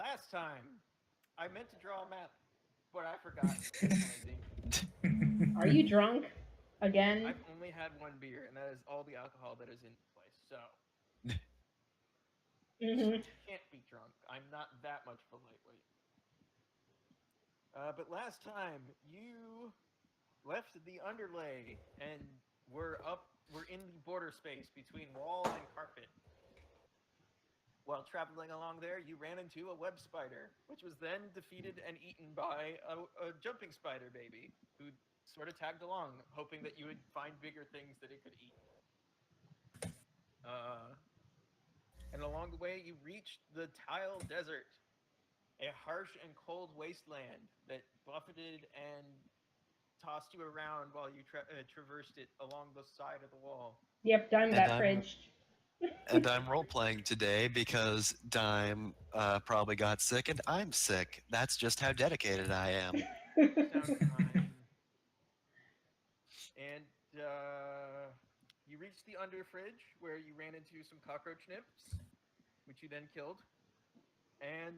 Last time, I meant to draw a map, but I forgot because I'm lazy. Are you drunk again? I've only had one beer, and that is all the alcohol that is in the place. So Hmm. can't be drunk. I'm not that much of a lightweight. But last time you left the underlay and were in the border space between wall and carpet. While traveling along there, you ran into a web spider, which was then defeated and eaten by a jumping spider baby, who sort of tagged along, hoping that you would find bigger things that it could eat. Uh, and along the way, you reached the Tile Desert, a harsh and cold wasteland that buffeted and tossed you around while you traversed it along the side of the wall. Yep, Dime and got I'm fridged. and I'm role playing today because Dime probably got sick and I'm sick. That's just how dedicated I am. Sounds fine. And you reached the under fridge where you ran into some cockroach nymphs, which you then killed. And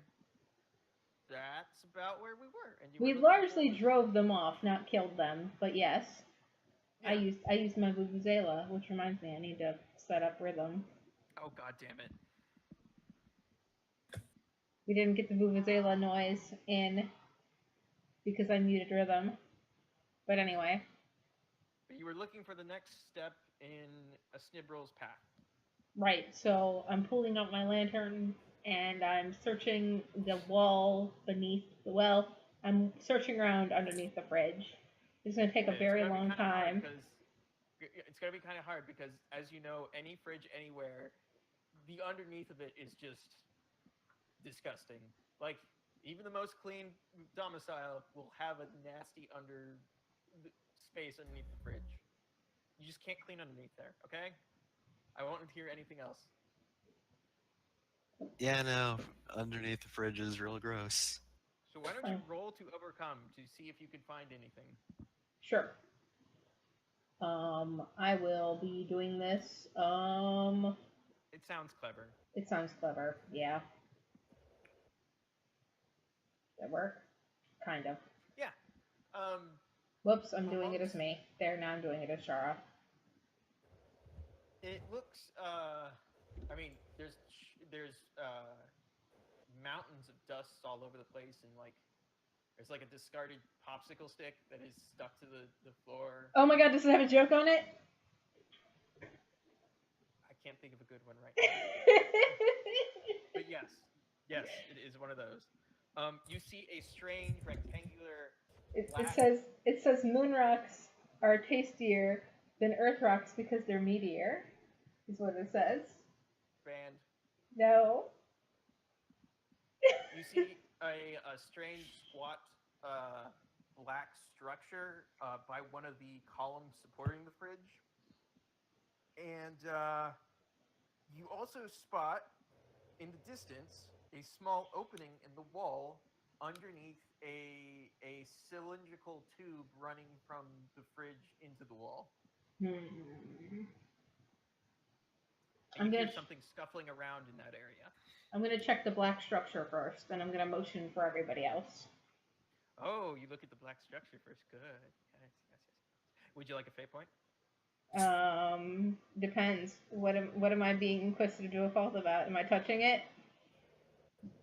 that's about where we were. And you were We looking largely for. drove them off, not killed them, but yes. I Yeah. used I used my vuvuzela, which reminds me I need to set up rhythm. Oh, god damn it. We didn't get the vuvuzela noise in because I muted rhythm. But anyway, But you were looking for the next step in a Snibbrel's path. right, so I'm pulling out my lantern and I'm searching the wall beneath the well. I'm searching around underneath the fridge. It's gonna take a Okay, it's very gonna be long kind of hard time. because as you know, any fridge anywhere, the underneath of it is just disgusting. Like even the most clean domicile will have a nasty space underneath the fridge. You just can't clean underneath there. Okay, I won't hear anything else. Yeah, no, underneath the fridge is real gross. So why don't you Oh, roll to overcome to see if you can find anything? sure. I will be doing this. It sounds clever. It sounds clever. Yeah, that work? Kind of. Yeah. Um. Whoops, I'm doing it as Amongst me. There, now I'm doing it as Shara. it looks. I mean, there's mountains of dust all over the place, and like there's like a discarded popsicle stick that is stuck to the floor. Oh my god, does it have a joke on it? I can't think of a good one right now. But yes, yes, it is one of those. You see a strange rectangular it black says it says moon rocks are tastier than earth rocks because they're meatier. Is what it says. band. No. You see a strange squat uh, black structure by one of the columns supporting the fridge, and you also spot in the distance a small opening in the wall underneath a cylindrical tube running from the fridge into the wall. Hmm. And I'm you hear gonna something scuffling around in that area. I'm gonna check the black structure first, then I'm gonna motion for everybody else. Oh, you look at the black structure first. Good. Yes, yes, yes. Would you like a fate point? Depends. What am I being inquisitive to a fault about? Am I touching it?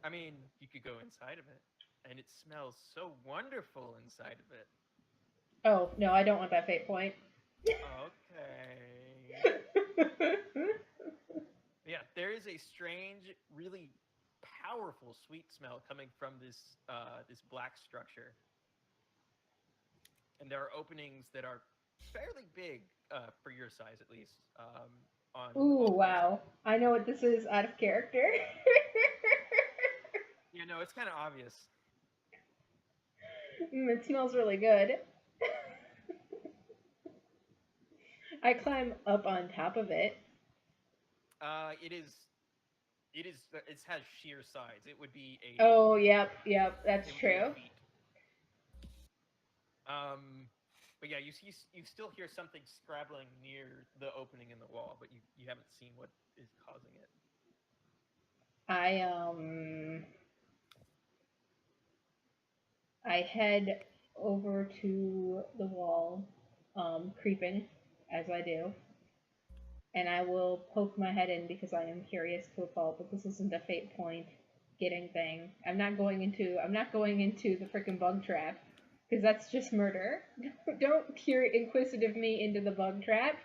I mean, you could go inside of it, and it smells so wonderful inside of it. Oh no, I don't want that fate point. Okay. Yeah, there is a strange, really powerful sweet smell coming from this black structure, and there are openings that are fairly big for your size, at least, on Ooh, both fronts of wow. it. I know what this is out of character. Yeah, no, it's kind of obvious. It smells really good. I climb up on top of it. It is. It is. It has sheer sides. It would be a. Oh, yep, yep, that's It would be a true. feat. Um, but yeah, you still hear something scrabbling near the opening in the wall, but you haven't seen what is causing it. I I head over to the wall, creeping as I do, and I will poke my head in because I am curious to a fault. But this isn't a fate point getting thing. I'm not going into the freaking bug trap because that's just murder. Don't peer inquisitive me into the bug trap,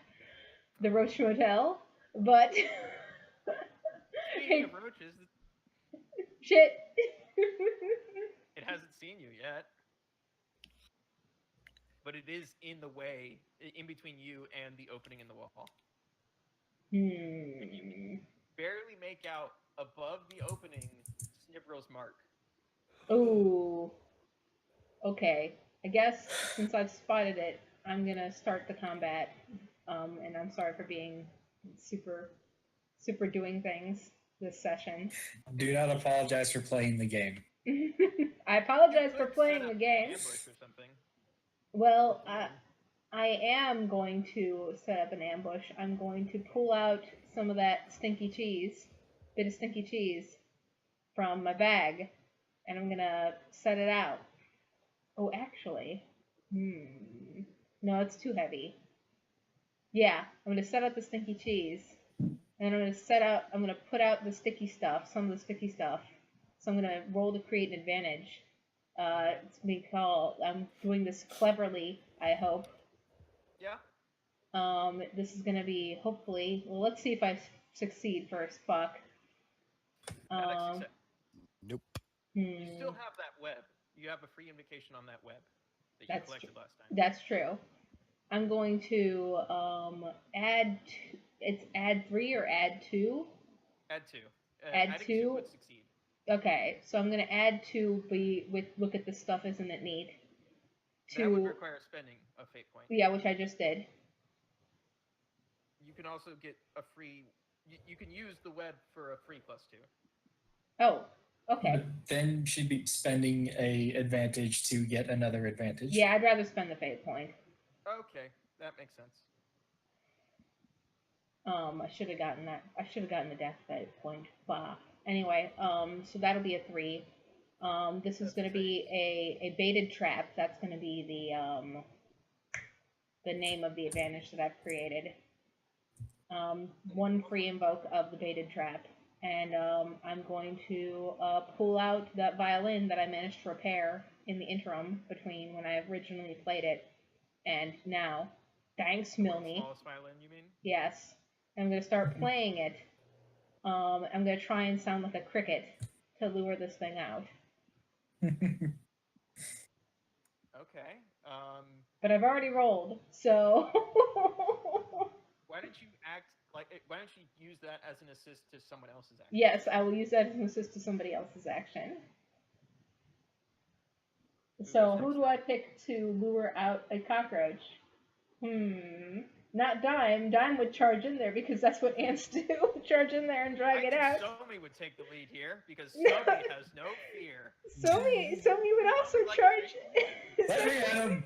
the Roach Motel. But Speaking of roaches, shit. it hasn't seen you yet, but it is in the way, in between you and the opening in the wall. Barely make out above the opening Snibro's mark. Ooh. Okay. I guess since I've spotted it, I'm gonna start the combat. And I'm sorry for being super doing things this session. Do not apologize for playing the game. I apologize for playing the game. Ambush or something. Well, I am going to set up an ambush. I'm going to pull out some of that bit of stinky cheese from my bag, and I'm gonna set it out. Oh, actually, no, it's too heavy. Yeah, I'm gonna set out the stinky cheese, and I'm gonna put out the sticky stuff, some of the sticky stuff. So I'm gonna roll to create an advantage. It's gonna be called. I'm doing this cleverly, I hope. Yeah. This is gonna be hopefully. Well, let's see if I succeed first. Fuck. Nope. You still have that web. You have a free invocation on that web that you collected last time. That's true. I'm going to add. It's add 3 or add 2. Add 2. Add 2 would succeed. Okay, so I'm gonna add 2. Look at this stuff, isn't it neat? That would require spending a fate point. Yeah, which I just did. You can also get a free. You can use the web for a free +2. Oh, okay. But then she'd be spending a advantage to get another advantage. Yeah, I'd rather spend the fate point. Okay, that makes sense. I should have gotten that. I should have gotten the death fate point. Bah. Anyway, so that'll be a 3. This is going to be a baited trap. That's going to be the name of the advantage that I've created. 1 free invoke of the baited trap. And I'm going to pull out that violin that I managed to repair in the interim between when I originally played it and now. Thanks, Milne. Smallest violin, you mean? Yes. I'm going to start playing it. I'm going to try and sound like a cricket to lure this thing out. Okay. But I've already rolled, so... Why don't you use that as an assist to someone else's action? Yes, I will use that as an assist to somebody else's action. So who do I pick to lure out a cockroach? Not Dime. Dime would charge in there because that's what ants do. Charge in there and drag it out. Somi would take the lead here because Somi has no fear. Somi would also charge. Let me at him.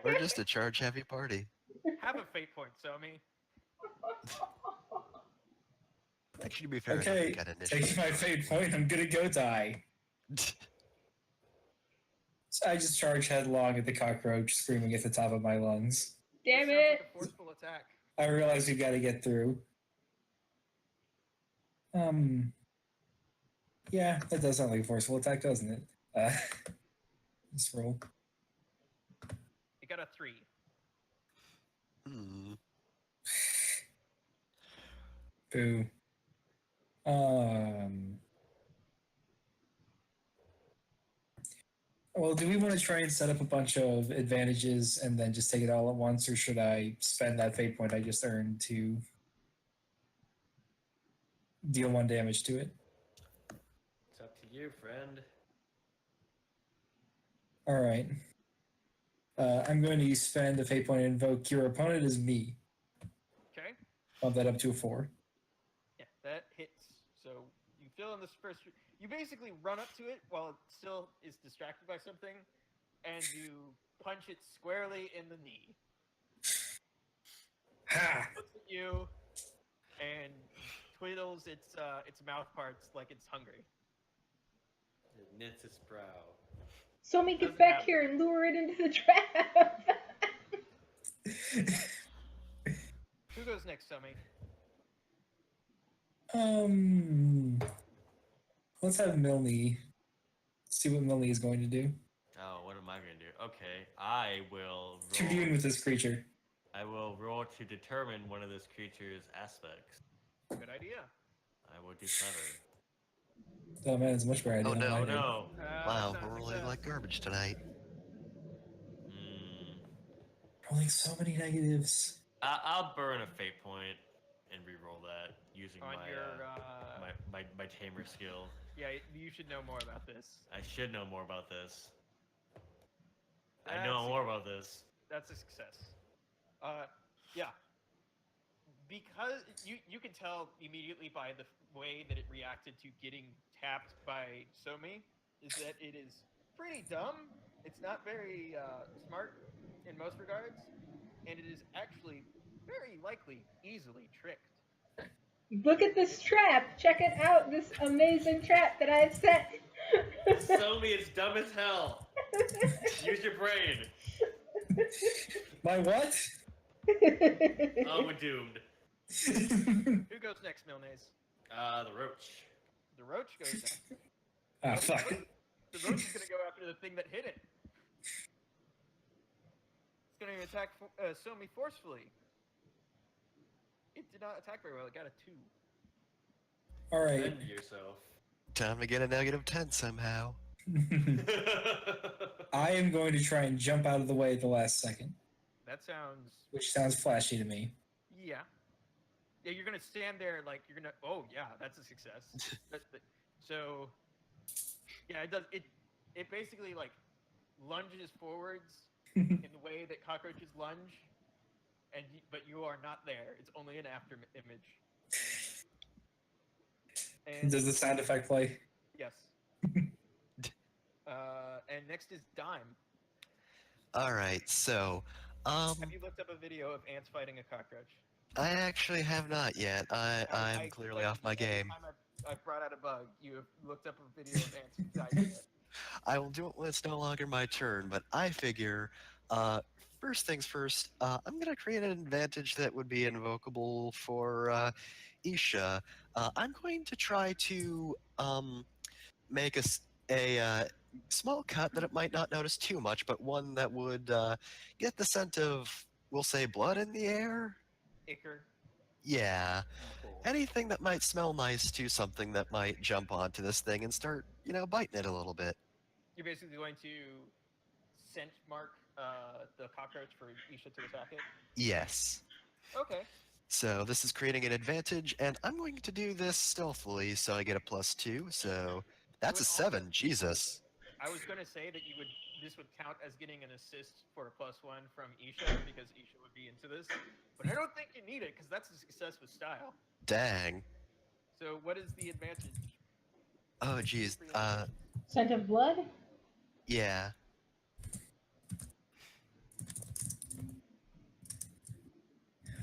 We're just a charge-heavy party. Have a fate point, Somi. Actually, to be fair, Okay, got initiative. taking my fate point, I'm gonna go die. So I just charge headlong at the cockroach, screaming at the top of my lungs. Damn Sounds it! like a forceful attack. I realize we've got to get through. Yeah, that does sound like a forceful attack, doesn't it? Let's roll. You got a 3. Boo. Well, do we want to try and set up a bunch of advantages and then just take it all at once, or should I spend that fate point I just earned to deal 1 damage to it? It's up to you, friend. All right. I'm going to spend the fate point and invoke your opponent as me. Okay. Bump that up to a 4. Yeah, that hits. So you fill in this first. You basically run up to it while it still is distracted by something, and you punch it squarely in the knee. Ha! It looks at you and twiddles its mouth parts like it's hungry. It knits its brow. Somi, get Doesn't back happen. here and lure it into the trap. Who goes next, Somi? Let's have Milne see what Milne is going to do. Oh, what am I gonna do? Okay, I will What you doing roll. with this creature? I will roll to determine one of this creature's aspects. Good idea. I will do clever. Oh man, it's a much better idea Oh, than no. what I Oh did. no. Wow, That's not a we're rolling success. like garbage tonight. Hmm. Rolling so many negatives. I'll burn a fate point and re-roll that using On my, your, my tamer skill. yeah, you should know more about this. I should know more about this. I That's know a- more about this. That's a success. Yeah. Because you can tell immediately by the way that it reacted to getting tapped by Somi is that it is pretty dumb. It's not very smart in most regards, and it is actually very likely easily tricked. Look at this trap. Check it out. This amazing trap that I've set. Somi is dumb as hell. Use your brain. My what? Oh, we're doomed. Who goes next, Milnes? The roach. The roach goes next. Ah, fuck. The roach is going to go after the thing that hit it. It's going to attack Somi forcefully. It did not attack very well. It got a 2. All right. Defend yourself. Time to get a -10 somehow. I am going to try and jump out of the way at the last second, That sounds... which sounds flashy to me. Yeah. Yeah, you're going to stand there like you're going to... Oh, yeah, that's a success. So, yeah, it does... It basically, like, lunges forwards in the way that cockroaches lunge, but you are not there. It's only an after image. And Does the sound effect play? yes. And next is Dime. All right, so Have you looked up a video of ants fighting a cockroach? I actually have not yet. I'm I clearly like off my every game. time I've brought out a bug, you have looked up a video of ants fighting it. I will do it when it's no longer my turn, but I figure, first things first, I'm going to create an advantage that would be invocable for Isha. I'm going to try to make a small cut that it might not notice too much, but one that would get the scent of, we'll say, blood in the air? Icker. Yeah. Cool. Anything that might smell nice to something that might jump onto this thing and start, biting it a little bit. You're basically going to scent mark the cockroach for Isha to attack it? Yes. Okay. So this is creating an advantage, and I'm going to do this stealthily, so I get a +2. So that's a would also- 7. Jesus. I was going to say that this would count as getting an assist for a +1 from Isha, because Isha would be into this. But I don't think you need it, because that's a success with style. Dang. So what is the advantage? Oh, geez. Scent of blood? Yeah.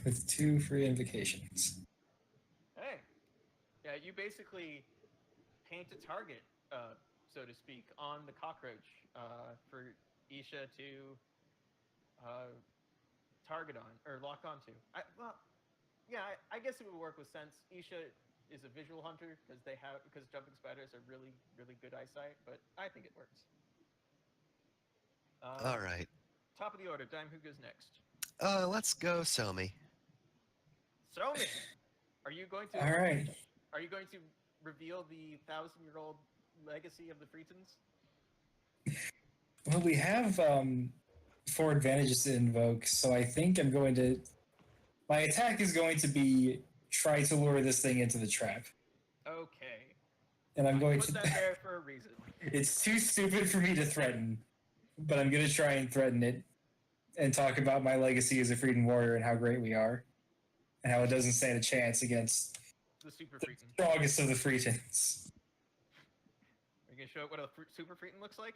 With 2 free invocations. Hey. Yeah, you basically paint a target, so to speak, on the cockroach for Isha to target on, or lock onto. I guess it would work with sense. Isha is a visual hunter because jumping spiders are really, really good eyesight, but I think it works. All right. Top of the order, Dime, who goes next? Let's go, Somi. Somi, are you going to? All right. Are you going to reveal the 1,000-year-old legacy of the Freetons? Well, we have 4 advantages to invoke, so I think I'm going to... My attack is going to be try to lure this thing into the trap. Okay. And I'm going Put to... that there for a reason. It's too stupid for me to threaten, but I'm going to try and threaten it and talk about my legacy as a freedom warrior and how great we are, and how it doesn't stand a chance against The Super the Freeton. strongest of the Freetons. Are you going to show it what a Super Freeton looks like?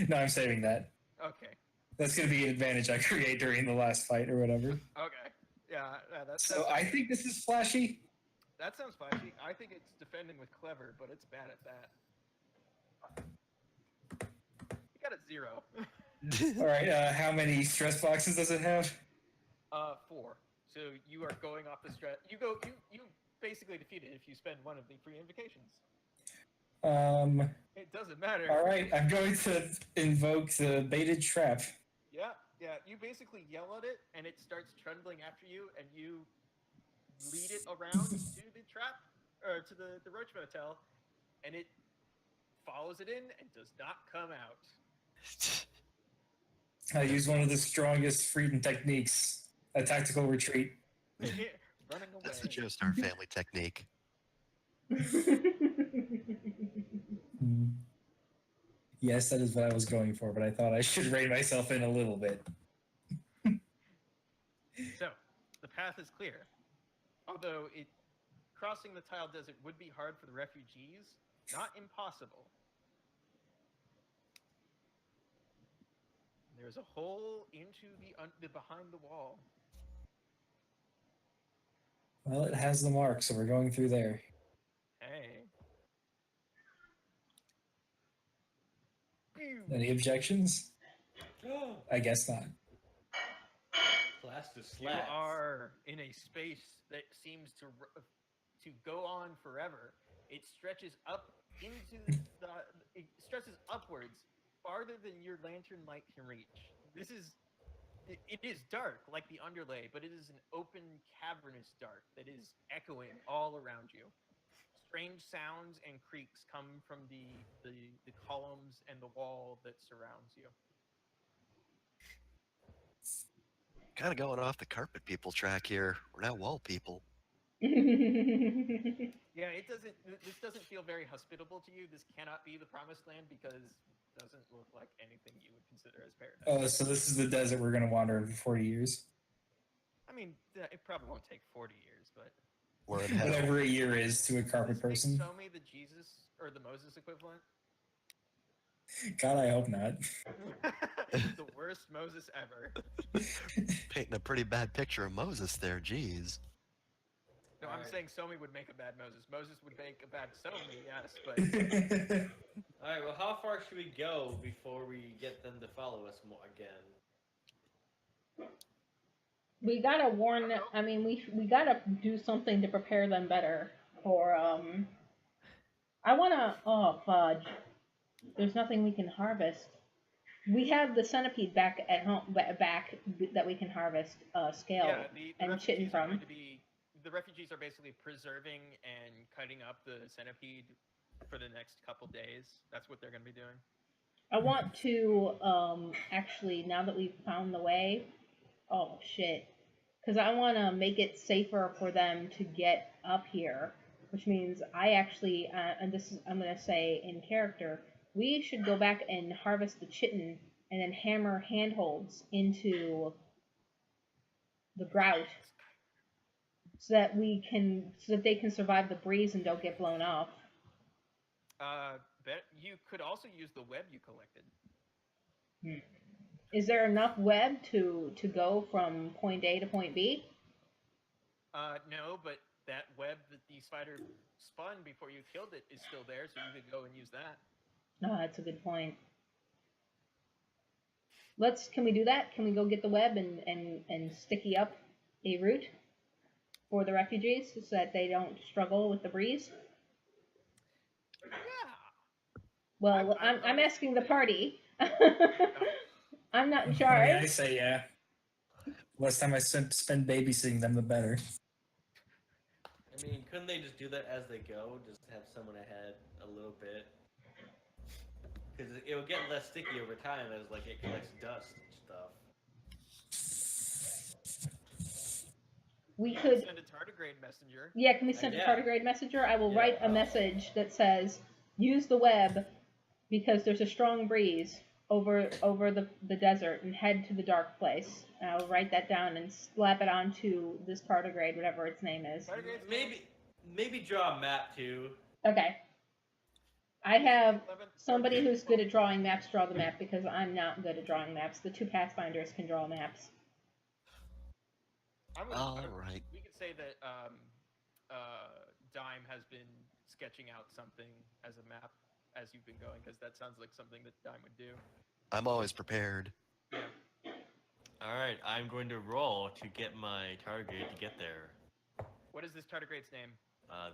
No, I'm saving that. Okay. That's going to be an advantage I create during the last fight or whatever. Okay. Yeah, So I think this is flashy. that sounds flashy. I think it's defending with clever, but it's bad at that. 0. All right. How many stress boxes does it have? 4. So you are going off the stress. You basically defeat it if you spend one of the free invocations. It doesn't matter. All right. I'm going to invoke the baited trap. Yeah. You basically yell at it, and it starts trundling after you, and you lead it around to the trap or to the roach motel, and it follows it in and does not come out. I use one of the strongest freedom techniques, a tactical retreat. Running away. That's the Joestar family technique. Yes, that is what I was going for, but I thought I should rein myself in a little bit. So, the path is clear. Although crossing the tile desert would be hard for the refugees, not impossible. There's a hole into the behind the wall. Well, it has the mark, so we're going through there. Hey. Any objections? I guess not. Class to You slats. are in a space that seems to go on forever. It stretches up into it stretches upwards farther than your lantern light can reach. It is dark like the underlay, but it is an open, cavernous dark that is echoing all around you. Strange sounds and creaks come from the columns and the wall that surrounds you. Kind of going off the carpet people track here. We're now wall people. Yeah, this doesn't feel very hospitable to you. This cannot be the promised land because it doesn't look like anything you would consider as paradise. Oh, so this is the desert we're going to wander in for 40 years? I mean, it probably won't take 40 years, but... We're in hell. Whatever a year is to a carpet person. Show me the Jesus or the Moses equivalent. God, I hope not. The worst Moses ever. Painting a pretty bad picture of Moses there, jeez. No, I'm saying Somi would make a bad Moses. Moses would make a bad Somi, yes, but... Alright, well, how far should we go before we get them to follow us more again? We gotta warn them. I mean, we gotta do something to prepare them better for, I wanna... Oh, fudge. There's nothing we can harvest. We have the centipede back at home, back that we can harvest, scale Yeah, and chitin from. The refugees are basically preserving and cutting up the centipede for the next couple days. That's what they're going to be doing. I want to, actually, now that we've found the way, oh shit, because I want to make it safer for them to get up here, which means I actually, and this is, I'm going to say in character, we should go back and harvest the chitin and then hammer handholds into the grout so that they can survive the breeze and don't get blown off. You could also use the web you collected. Is there enough web to go from point A to point B? No, but that web that the spider spun before you killed it is still there, so you could go and use that. No, that's a good point. Can we do that? Can we go get the web and sticky up a route for the refugees so that they don't struggle with the breeze? Yeah. Well, I'm asking the party. I'm not in I charge. mean, I say yeah. Less time I spend babysitting them, the better. I mean, couldn't they just do that as they go? Just have someone ahead a little bit? Because it will get less sticky over time as like it collects dust and stuff. We could send a tardigrade messenger. Yeah, can we send a tardigrade messenger? I will write a message that says, use the web because there's a strong breeze over the desert and head to the dark place. And I'll write that down and slap it onto this tardigrade, whatever its name is. Maybe draw a map too. Okay. I have somebody who's good at drawing maps draw the map because I'm not good at drawing maps. The two Pathfinders can draw maps. Right. We could say that Dime has been sketching out something as a map. as you've been going, because that sounds like something that Dime would do. I'm always prepared. Yeah. All right, I'm going to roll to get my target to get there. What is this tardigrade's name?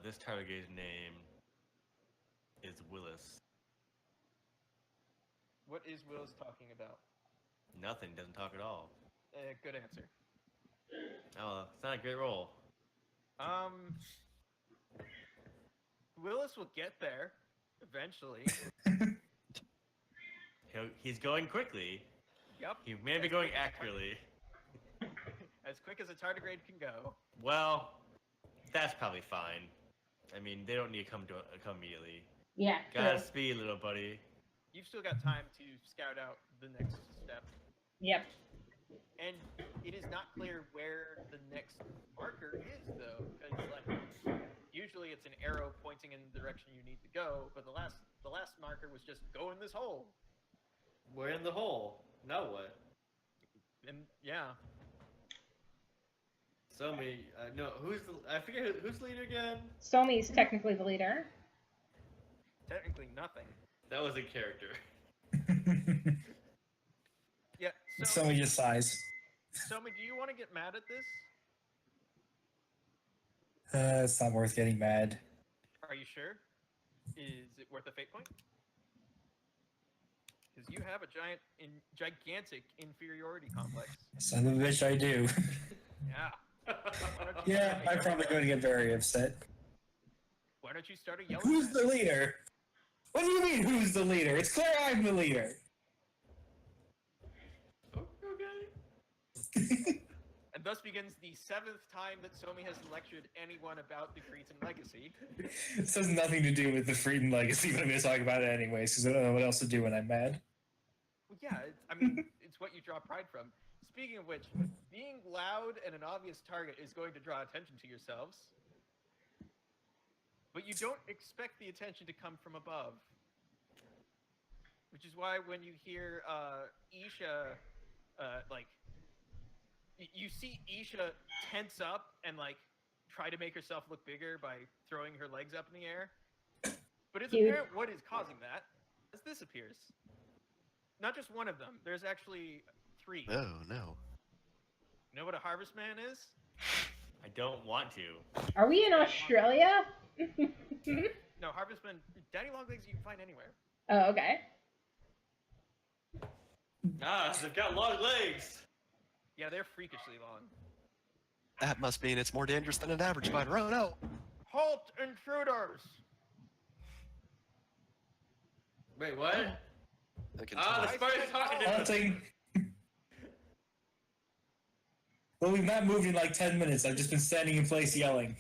This target's name is Willis. What is Willis talking about? Nothing. Doesn't talk at all. Good answer. Oh, it's not a great roll. Willis will get there eventually. He's going quickly. Yep. He may be going accurately. As quick as a tardigrade can go. Well, that's probably fine. I mean, they don't need to come immediately. Yeah. Godspeed, little buddy. You've still got time to scout out the next step. Yep. And it is not clear where the next marker is, though, because usually it's an arrow pointing in the direction you need to go, but the last marker was just go in this hole. We're in the hole. Now what? And yeah. Somebody, no, I forget who's the leader again? Somi's technically the leader. Technically nothing. That was a character. Yeah. So just size. Somi, do you want to get mad at this? It's not worth getting mad. Are you sure? Is it worth a fate point? Because you have a gigantic inferiority complex. Son of a bitch, I do. Yeah. Yeah, I'm probably going to get very upset. Why don't you start a yellow? Who's the leader? What do you mean, who's the leader? It's clear I'm the leader. Okay. And thus begins the 7th time that Somi has lectured anyone about the Cretan legacy. This has nothing to do with the Freedom Legacy, but I'm going to talk about it anyways, because I don't know what else to do when I'm mad. Well, yeah, it's what you draw pride from. Speaking of which, being loud and an obvious target is going to draw attention to yourselves. But you don't expect the attention to come from above. Which is why when you hear Isha, you see Isha tense up and, try to make herself look bigger by throwing her legs up in the air. But it's Cute. apparent what is causing that, as this appears. Not just one of them. There's actually 3. Oh, no. You know what a harvest man is? I don't want to. Are we in Australia? No, harvestmen, daddy long legs you can find anywhere. Oh, okay. They've got long legs. Yeah, they're freakishly long. That must mean it's more dangerous than an average spider. Oh, no. Halt, intruders! Wait, what? I can The tell. spider's talking to us. Hunting. Well, we've not moved in 10 minutes. I've just been standing in place yelling.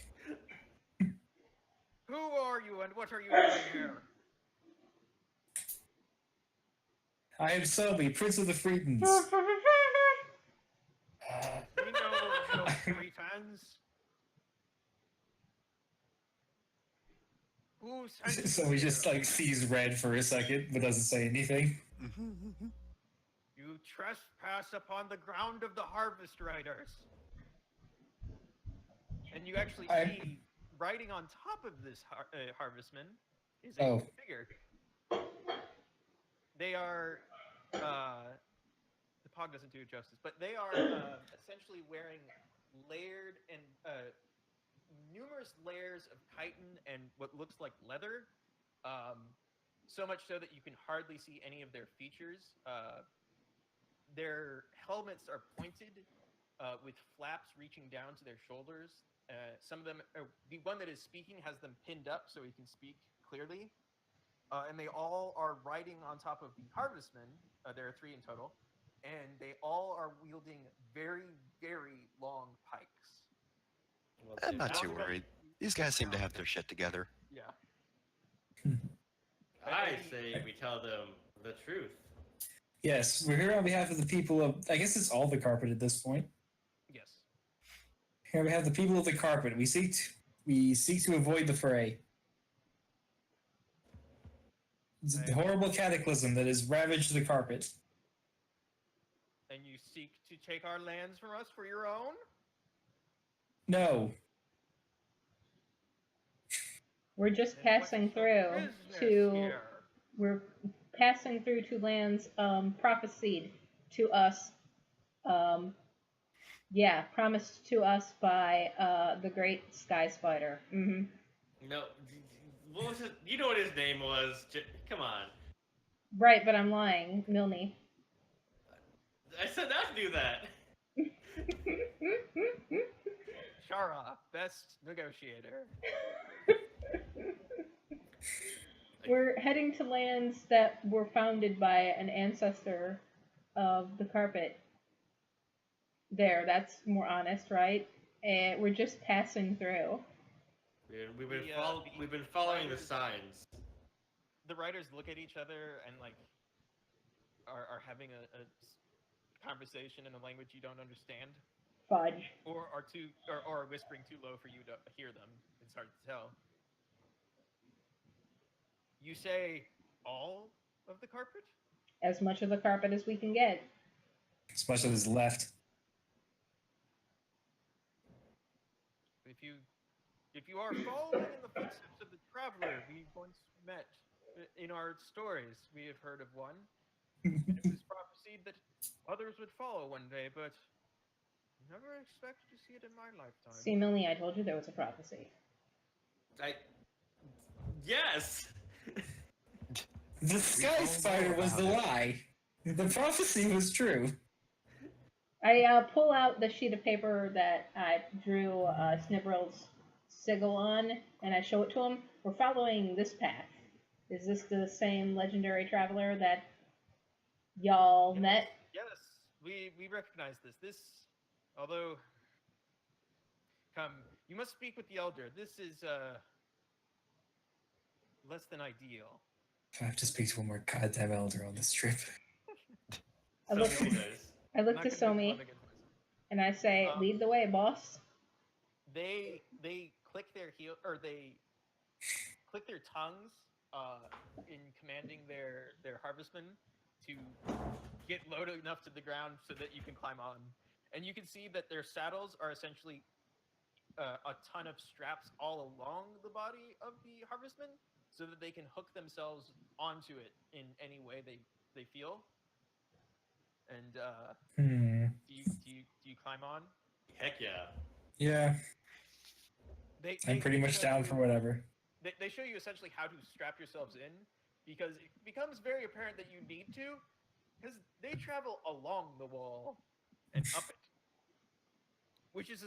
Who are you and what are you doing here? I am Sobi, Prince of the Freetons. We know no Cretans. Who sent So you he just here? sees red for a second, but doesn't say anything. You trespass upon the ground of the harvest riders. And you actually see riding on top of this harvestman is a figure. They are, the pog doesn't do it justice, but they are essentially wearing layered and numerous layers of chitin and what looks like leather. So much so that you can hardly see any of their features. Their helmets are pointed with flaps reaching down to their shoulders. Some of them, the one that is speaking has them pinned up so he can speak clearly. And they all are riding on top of the harvestmen. There are 3 in total. And they all are wielding very, very long pikes. I'm not too worried. These guys seem to have their shit together. Yeah. I say we tell them the truth. Yes, we're here on behalf of the people of... I guess it's all the carpet at this point. Yes. Here we have the people of the carpet. We seek to avoid the fray. It's a horrible cataclysm that has ravaged the carpet. And you seek to take our lands from us for your own? No. We're just Then what passing is your through business to here? we're passing through two lands prophesied to us. Yeah, promised to us by the great Sky Spider. Hmm. No, what was it? You know what his name was? Come on. Right, but I'm lying, Milne. I said not to do that. Shara, best negotiator. We're heading to lands that were founded by an ancestor of the carpet. There, that's more honest, right? And we're just passing through. We've The been following the writers- signs. The writers look at each other and like are having a conversation in a language you don't understand, Fudge. or are whispering too low for you to hear them. It's hard to tell. You say all of the carpet? As much of the carpet as we can get. As much of is left. If you are following in the footsteps of the traveler we once met in our stories, we have heard of one. And it was prophesied that others would follow one day, but never expected to see it in my lifetime. See, Milne, I told you there was a prophecy. Yes. The Sky Spider was the lie. The prophecy was true. I pull out the sheet of paper that I drew Snibberl's sigil on, and I show it to him. We're following this path. Is this the same legendary traveler that y'all met? Yes, we recognize this. This, although, come, you must speak with the elder. This is less than ideal. I have to speak to one more goddamn elder on this trip. I look, So nice. I look Not to gonna do Somi, one against myself. and I say, lead the way, boss. They click their heel, or they click their tongues in commanding their harvestmen to get low enough to the ground so that you can climb on. And you can see that their saddles are essentially a ton of straps all along the body of the harvestman, so that they can hook themselves onto it in any way they feel. And do you climb on? Heck yeah. Yeah, I'm pretty much show down you- for whatever. They show you essentially how to strap yourselves in, because it becomes very apparent that you need to, because they travel along the wall and up it, which is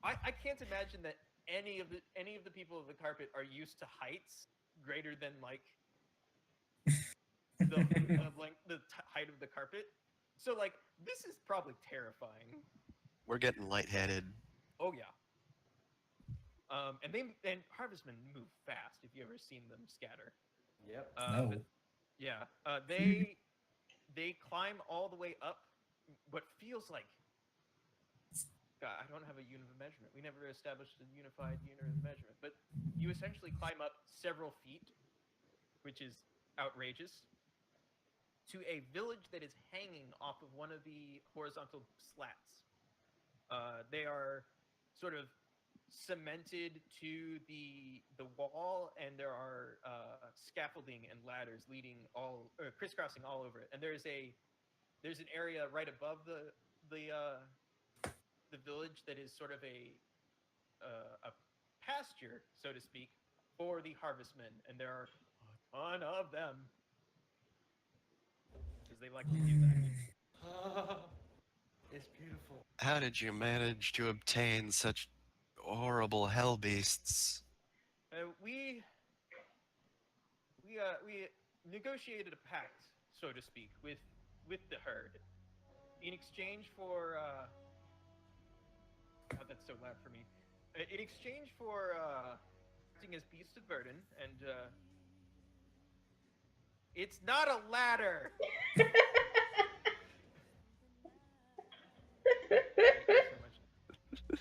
I can't imagine that any of the people of the carpet are used to heights greater than like the height of the carpet. So like this is probably terrifying. We're getting lightheaded. Oh yeah. And harvestmen move fast. If you ever seen them scatter. Yep. No. But yeah. They climb all the way up what feels like. God, I don't have a unit of measurement. We never established a unified unit of measurement, but you essentially climb up several feet, which is outrageous, to a village that is hanging off of one of the horizontal slats. They are sort of cemented to the wall, and there are scaffolding and ladders leading crisscrossing all over it. And there's an area right above the village that is sort of a pasture, so to speak, for the harvestmen, and there are a ton of them because they like to do that. It's beautiful. How did you manage to obtain such horrible hell beasts? We negotiated a pact, so to speak, with the herd in exchange for. God, that's so loud for me. In exchange for acting as beasts of burden, and it's not a ladder. Thank you so much.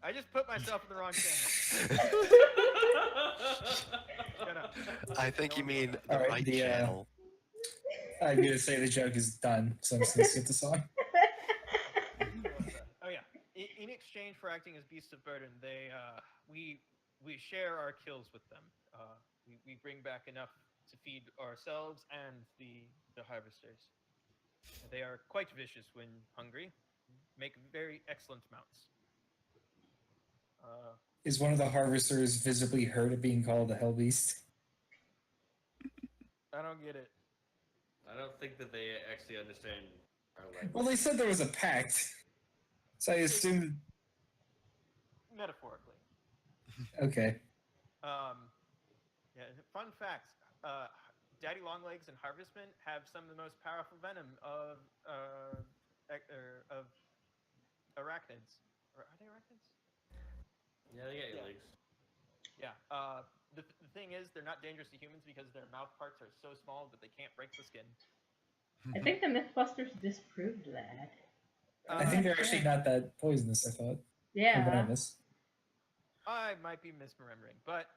I just put myself in the wrong channel. Shut up. I think you mean the Alright, right the, channel. I'm gonna say the joke is done, so I'm just gonna skip the song. Oh yeah. In exchange for acting as beasts of burden, we share our kills with them. We bring back enough to feed ourselves and the harvesters. They are quite vicious when hungry. Make very excellent mounts. Is one of the harvesters visibly hurt at being called a hell beast? I don't get it. I don't think that they actually understand our language. Well, they said there was a pact, so I assumed. Metaphorically. Okay. Yeah. Fun fact: Daddy Longlegs and Harvestmen have some of the most powerful venom of arachnids. Or are they arachnids? Yeah, they got your Yeah. legs. Yeah. The thing is, they're not dangerous to humans because their mouth parts are so small that they can't break the skin. I think the Mythbusters disproved that. I think they're actually not that poisonous, I thought. Or Yeah. venomous. I might be misremembering, but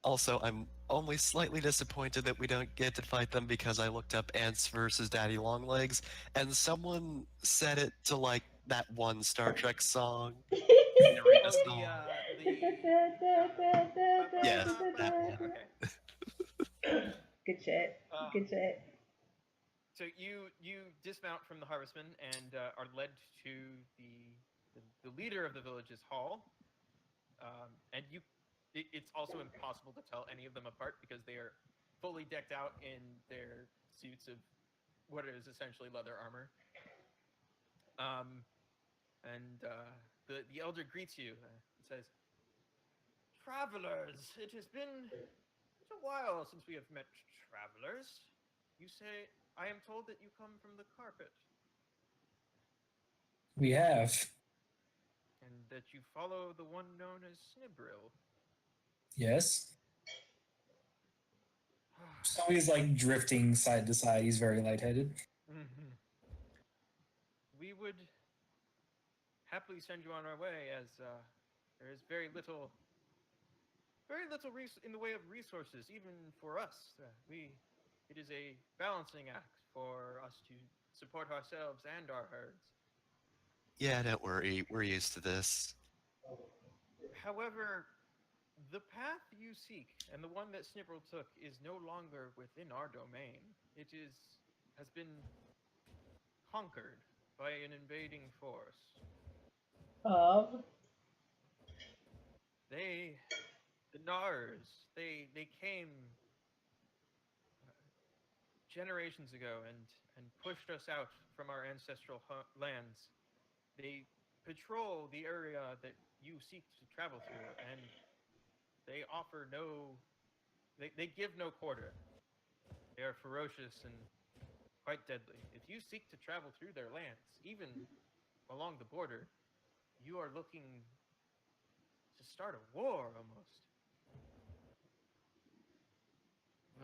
Also, I'm only slightly disappointed that we don't get to fight them because I looked up ants versus Daddy Longlegs, and someone said it to like that one Star Trek song. The arena song. Yes, that one. Okay. Good shit. Good shit. So you dismount from the Harvestman and are led to the leader of the village's hall, and it's also impossible to tell any of them apart because they are fully decked out in their suits of what is essentially leather armor. And the elder greets you and says, "Travelers, it has been a while since we have met travelers. You say, I am told that you come from the carpet, We have. and that you follow the one known as Snibril." Yes. So he's like drifting side to side. He's very lightheaded. Mm-hmm. We would happily send you on our way, as there is very little in the way of resources, even for us. It is a balancing act for us to support ourselves and our herds. Yeah, don't worry. We're used to this. However, the path you seek and the one that Snibble took is no longer within our domain. Has been conquered by an invading force. Of. The Nars, they came generations ago and pushed us out from our ancestral lands. They patrol the area that you seek to travel through, and they offer they give no quarter. They are ferocious and quite deadly. If you seek to travel through their lands, even along the border, you are looking to start a war almost.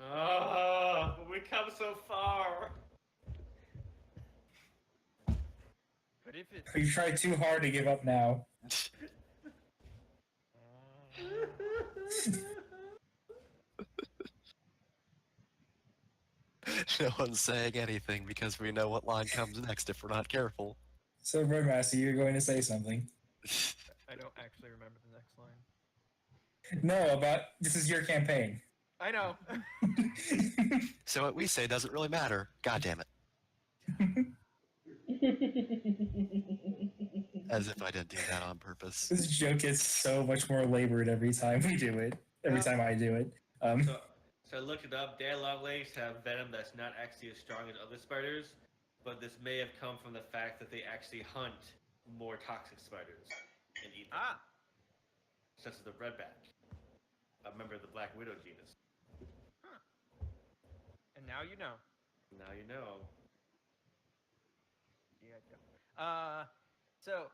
Oh, but we come so far. But if it You tried too hard to give up now. No one's saying anything because we know what line comes next if we're not careful. So, Roadmaster, you're going to say something. I don't actually remember the next line. No, about this is your campaign. I know. So what we say doesn't really matter. God damn it. As if I didn't do that on purpose. This joke gets so much more labored every time we do it. Every time I do it. So I looked it up. Daddy Longlegs have venom that's not actually as strong as other spiders, but this may have come from the fact that they actually hunt more toxic spiders and eat them. Such as the redback, a member of the Black Widow genus. Huh. And now you know. Now you know. Yeah. So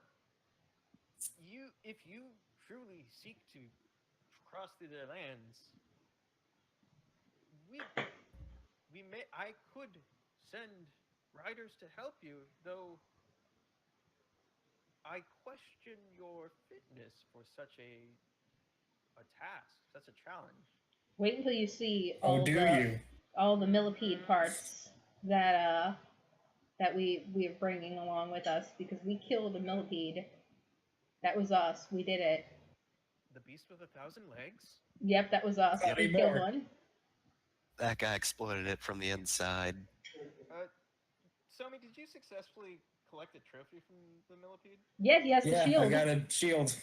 if you truly seek to cross through their lands, I could send riders to help you, though I question your fitness for such a task, such a challenge. Wait until you see Oh, all the millipede parts that we're bringing along with us, because we killed a millipede. That was us. We did it. The beast with 1,000 legs? Yep, that was us. Not We anymore. killed one. that guy exploited it from the inside. Somi, did you successfully collect a trophy from the millipede? Yeah, he has the Yeah, I shield. got a shield.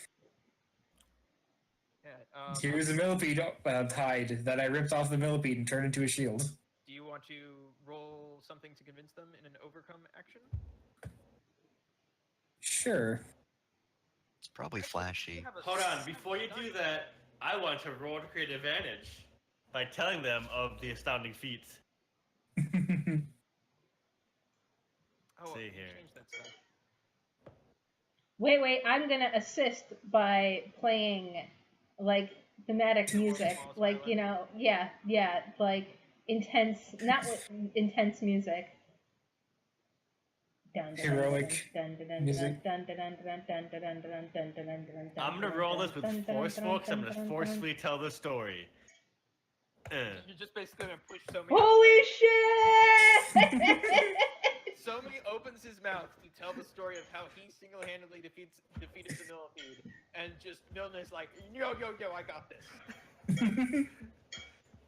Yeah. Here's a millipede hide that I ripped off the millipede and turned into a shield. Do you want to roll something to convince them in an overcome action? Sure. It's probably flashy. Hold on, before you do that, I want to roll to create advantage by telling them of the astounding feats. Oh, See you here. changed that stuff. Wait, I'm gonna assist by playing like thematic music, Small like you know, yeah, like intense, not intense music. Heroic music. I'm gonna roll this with forceful because I'm gonna forcefully tell the story. You're just basically gonna push Somi. Holy shit! Somi opens his mouth to tell the story of how he single-handedly defeated the millipede, and just Milner's like, yo, I got this.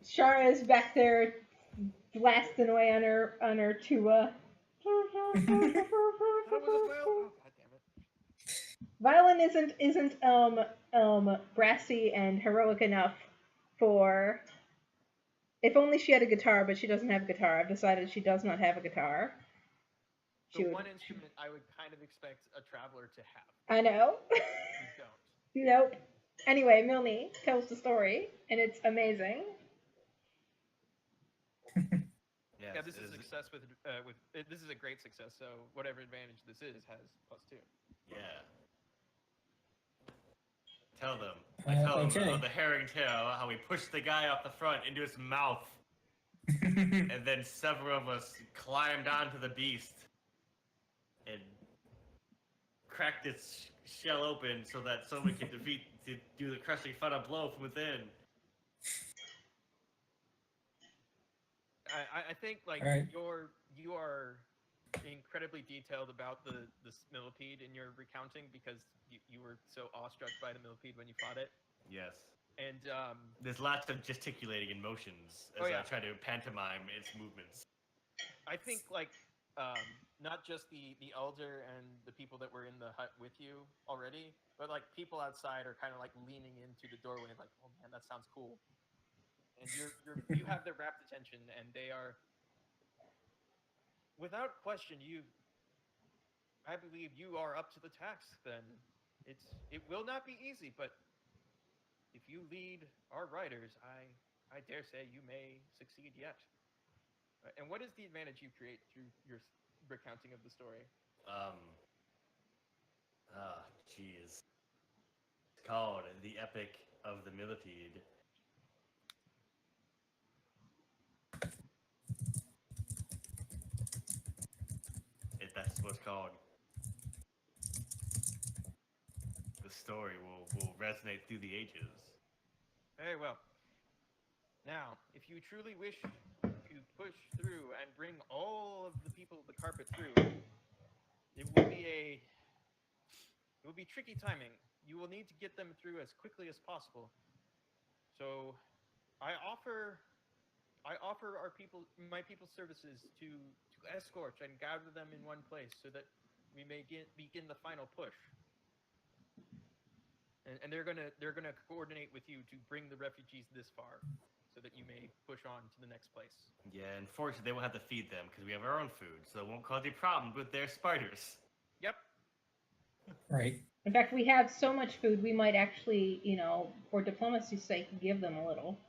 Shara is back there blasting away on her tuba. Oh, God damn it. Violin isn't brassy and heroic enough for. If only she had a guitar, but she doesn't have a guitar. I've decided she does not have a guitar. The one instrument I would kind of expect a traveler to have. I know. You don't. Nope. Anyway, Milne tells the story, and it's amazing. Yeah, this is a success with this is a great success. So whatever advantage this is has +2. Yeah. Tell them. I tell them of the herring tail, how we pushed the guy off the front into his mouth, and then several of us climbed onto the beast and cracked its shell open so that someone could do the crushing final blow from within. I think like Right. you are incredibly detailed about the millipede in your recounting because you were so awestruck by the millipede when you fought it. Yes. And there's lots of gesticulating and motions as I try to pantomime its movements. I think like not just the elder and the people that were in the hut with you already, but like people outside are kind of like leaning into the doorway like, oh man, that sounds cool. And you have their rapt attention, and they are, without question, I believe you are up to the task. Then it will not be easy, but if you lead our riders, I dare say you may succeed yet. And what is the advantage you create through your recounting of the story? Jeez. It's called The Epic of the Millipede. That's what it's called. The story will resonate through the ages. Very well. Now, if you truly wish to push through and bring all of the people of the carpet through, it will be tricky timing. You will need to get them through as quickly as possible. So, I offer my people's services to escort and gather them in one place so that we may begin the final push. And they're gonna coordinate with you to bring the refugees this far, so that you may push on to the next place. Yeah, unfortunately, they won't have to feed them because we have our own food, so it won't cause any problems with their spiders. Yep. Right. In fact, we have so much food, we might actually, for diplomacy's sake, give them a little.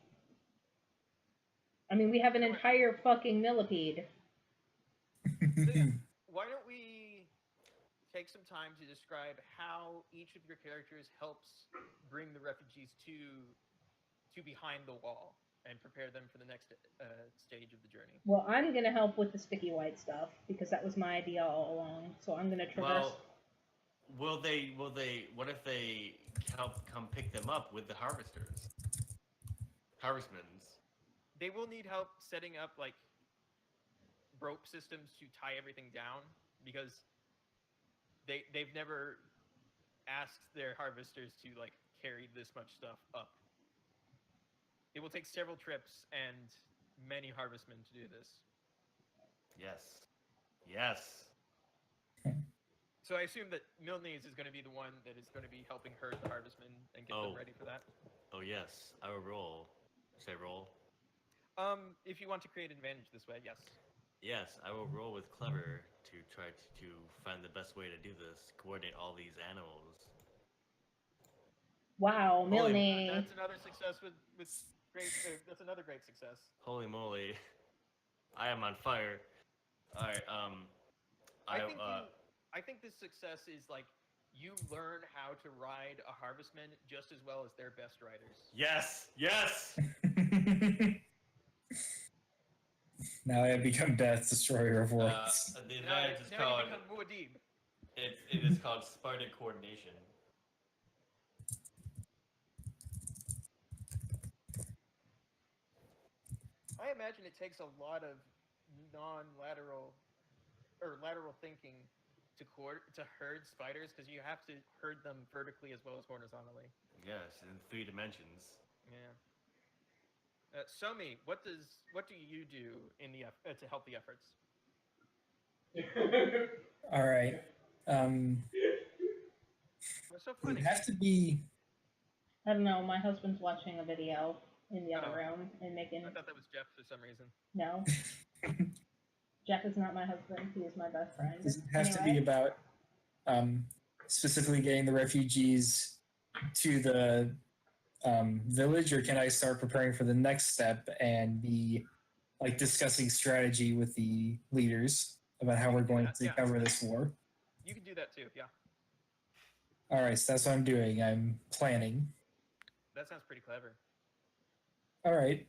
I mean, we have an entire fucking millipede. So yeah, why don't we take some time to describe how each of your characters helps bring the refugees to behind the wall and prepare them for the next stage of the journey. Well, I'm gonna help with the sticky white stuff because that was my idea all along. So I'm gonna traverse. Well, what if they come pick them up with the harvesters? Harvestmans. They will need help setting up like rope systems to tie everything down because they've never asked their harvesters to like carry this much stuff up. It will take several trips, and many harvestmen to do this. Yes. Yes. So I assume that Milnes is going to be the one that is going to be helping herd the harvestmen and get them Oh. ready for that. Oh yes. I will roll. Say roll. If you want to create an advantage this way, yes. Yes, I will roll with clever to try to find the best way to do this. Coordinate all these animals. Wow, Holy- Milne. That's another success with great. That's another great success. Holy moly! I am on fire. All right. I think this success is like you learn how to ride a harvestman just as well as their best riders. Yes. Yes. Now I have become Death, Destroyer of Worlds. The Now, advantage is now called. you become Muad'Dib. It is called Spartan coordination. I imagine it takes a lot of non-lateral or lateral thinking to herd spiders because you have to herd them vertically as well as horizontally. Yes, in 3 dimensions. Yeah. Somi, what do you do in the to help the efforts? All right. What's so It funny? would have to be. I don't know. My husband's watching a video in the other Oh. room and making. I thought that was Jeff for some reason. No. Jeff is not my husband. He is my best friend. Does it have to be about specifically getting the refugees to the village, or can I start preparing for the next step and be like discussing strategy with the leaders about how we're going to cover this war? You can do that too. Yeah. All right, so that's what I'm doing. I'm planning. That sounds pretty clever. All right.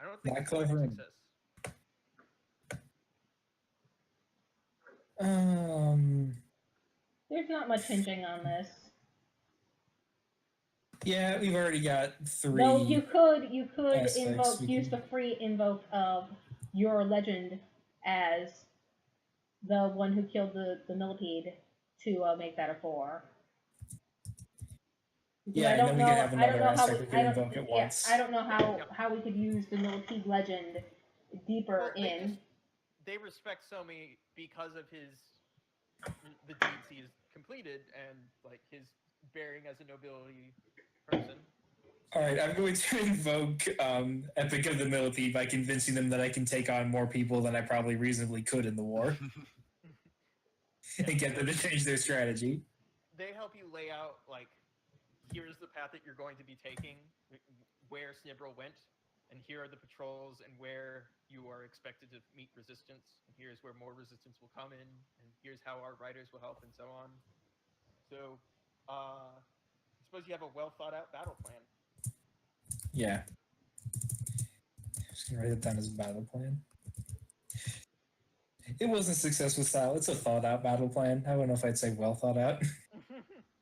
I don't think Not it's going to clever. success. There's not much hinging on this. Yeah, we've already got 3. No, you could aspects we use can- the free invoke of your legend as the one who killed the millipede to make that a 4. Because Yeah, I and then don't we know. could have I don't another know how aspect we could invoke at once. I don't know how we could use the millipede legend deeper Well, in. They respect Somi because of the deeds he has completed and like his bearing as a nobility person. All right, I'm going to invoke Epic of the Millipede by convincing them that I can take on more people than I probably reasonably could in the war and get them to change their strategy. They help you lay out like here's the path that you're going to be taking, where Snibril went, and here are the patrols and where you are expected to meet resistance, and here's where more resistance will come in, and here's how our riders will help, and so on. So, I suppose you have a well thought out battle plan. Yeah. I'm just going to write it down as a battle plan. It wasn't successful style. It's a thought out battle plan. I don't know if I'd say well thought out.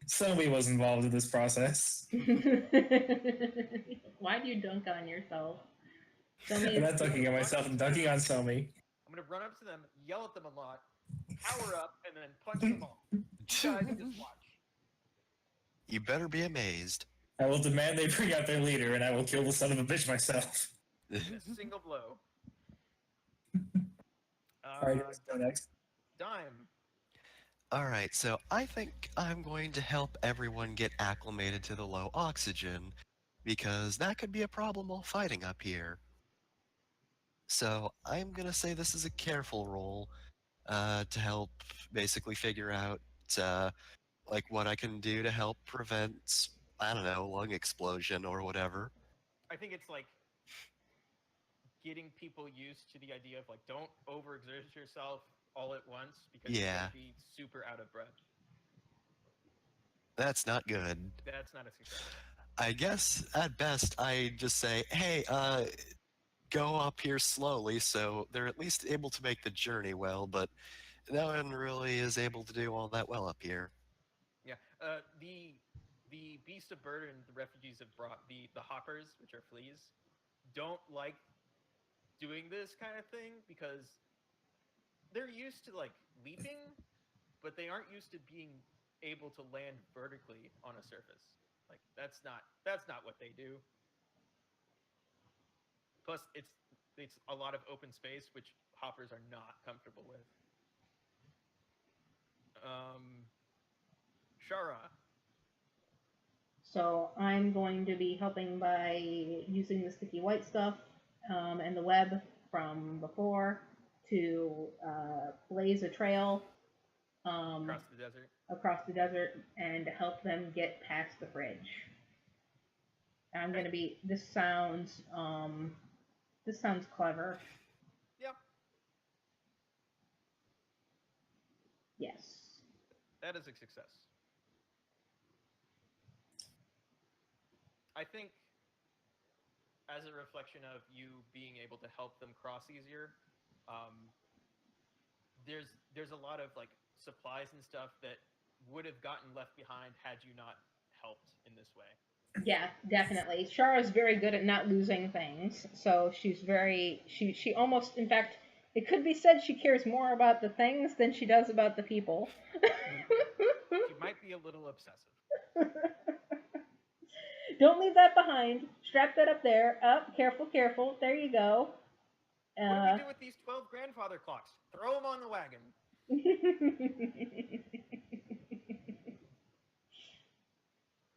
Somebody was involved in this process. Why do you dunk on yourself? I'm not dunking on myself, I'm dunking on Somi. I'm going to run up to them, yell at them a lot, power up, and then punch them all. You guys just watch. You better be amazed. I will demand they bring out their leader, and I will kill the son of a bitch myself. In a single blow. Alright, let's go next. Dime. All right, so I think I'm going to help everyone get acclimated to the low oxygen, because that could be a problem while fighting up here. So I'm going to say this is a careful roll to help basically figure out like what I can do to help prevent, I don't know, lung explosion or whatever. I think it's like getting people used to the idea of like don't overexert yourself all at once because you're going to be super out of breath. That's not good. That's not a success. I guess at best I just say, hey, go up here slowly so they're at least able to make the journey well, but no one really is able to do all that well up here. Yeah. The beast of burden the refugees have brought, the hoppers, which are fleas, don't like doing this kind of thing because they're used to like leaping, but they aren't used to being able to land vertically on a surface. Like that's not what they do. Plus, it's a lot of open space, which hoppers are not comfortable with. Shara, So I'm going to be helping by using the sticky white stuff and the web from before to blaze a trail across the desert. and help them get past the fridge. I'm Okay. going to be. This sounds clever. Yep, Yes. that is a success. I think, as a reflection of you being able to help them cross easier, um, there's a lot of like supplies and stuff that would have gotten left behind had you not helped in this way. Yeah, definitely. Shara's very good at not losing things, so she almost, in fact, it could be said she cares more about the things than she does about the people. She might be a little obsessive. Don't leave that behind. Strap that up there. Up, careful, careful. There you go. What do we do with these 12 grandfather clocks? Throw them on the wagon.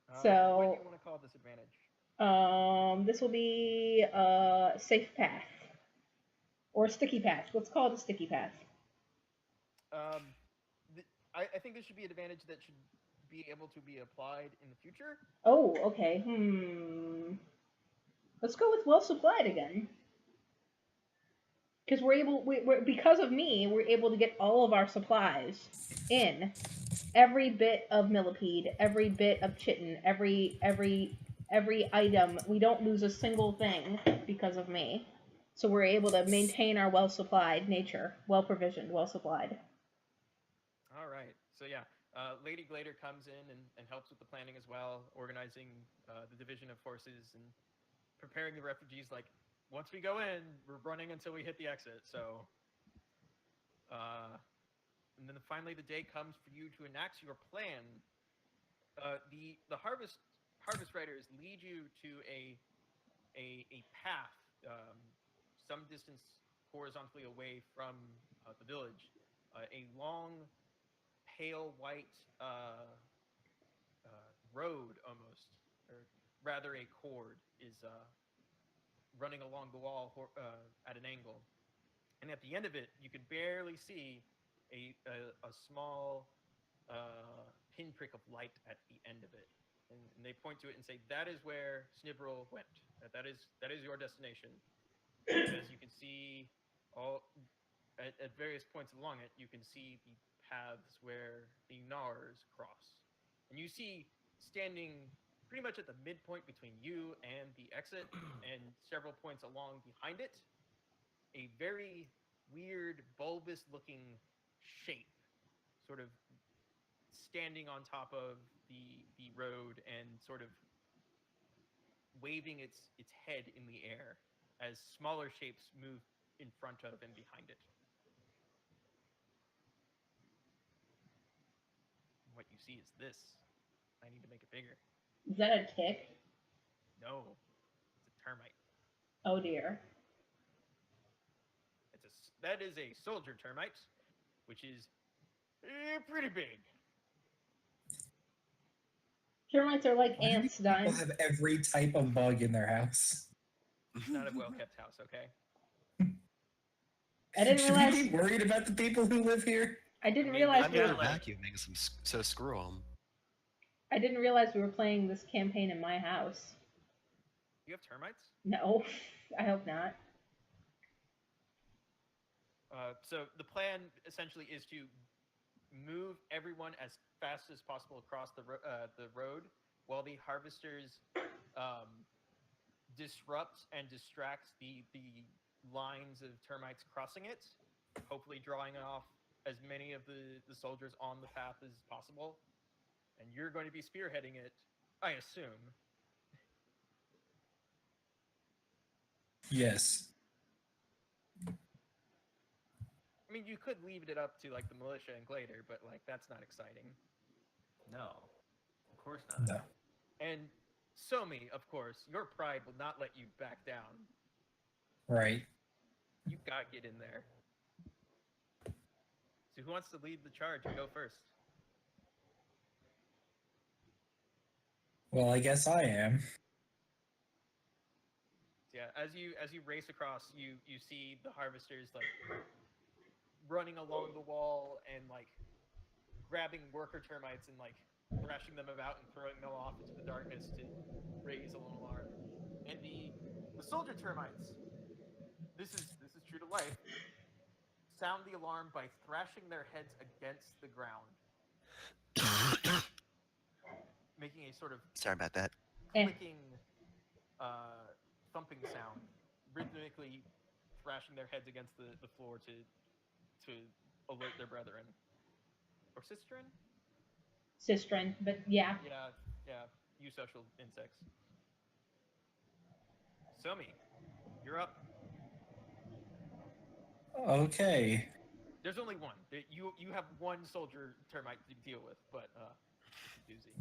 What do So, you want to call this advantage? this will be a safe path or sticky path. Let's call it a sticky path. I think this should be an advantage that should be able to be applied in the future. Oh, okay. Let's go with well supplied again. Because because of me, we're able to get all of our supplies in. Every bit of millipede, every bit of chitin, every item. We don't lose a single thing because of me. So we're able to maintain our well supplied nature, well provisioned, well supplied. All right. So yeah, Lady Glader comes in and helps with the planning as well, organizing the division of forces and preparing the refugees. Like, once we go in, we're running until we hit the exit. So, and then finally the day comes for you to enact your plan. The harvest riders lead you to a path some distance horizontally away from the village. A long, pale white road almost, or rather a cord, is running along the wall at an angle. And at the end of it, you can barely see a small pinprick of light at the end of it. And they point to it and say, "That is where Snibberl went. That is your destination." Because you can see all at various points along it, you can see the paths where the Nars cross, and you see standing pretty much at the midpoint between you and the exit, and several points along behind it, a very weird, bulbous-looking shape, sort of standing on top of the road and sort of waving its head in the air as smaller shapes move in front of and behind it. What you see is this. I need to make it bigger. Is that a tick? No, it's a termite. Oh dear. That is a soldier termite, which is pretty big. Termites are like Why do ants, people Dime. have every type of bug in their house? It's not a well-kept house, okay? I didn't Should realize. we be worried about the people who live here? I didn't I mean, realize I'm we good were. at vacuuming, so screw them. I didn't realize we were playing this campaign in my house. You have termites? No, I hope not. So the plan essentially is to move everyone as fast as possible across the road while the harvesters disrupt and distract the lines of termites crossing it, hopefully drawing off as many of the soldiers on the path as possible. And you're going to be spearheading it, I assume. Yes. I mean, you could leave it up to like the militia and Glader, but like that's not exciting. No, of course not. No. And Somi, of course, your pride will not let you back down. Right. You gotta get in there. So who wants to lead the charge and go first? Well, I guess I am. Yeah, as you race across, you see the harvesters like running along the wall and like grabbing worker termites and like thrashing them about and throwing them off into the darkness to raise a little alarm. And the soldier termites, this is true to life, sound the alarm by thrashing their heads against the ground, making a sort of Sorry about that. clicking, thumping sound, rhythmically thrashing their heads against the floor to alert their brethren or sisterin. Sistren, but yeah. Yeah, you social insects. Somi, you're up. Okay. There's only one. You have one soldier termite to deal with, but it's a doozy.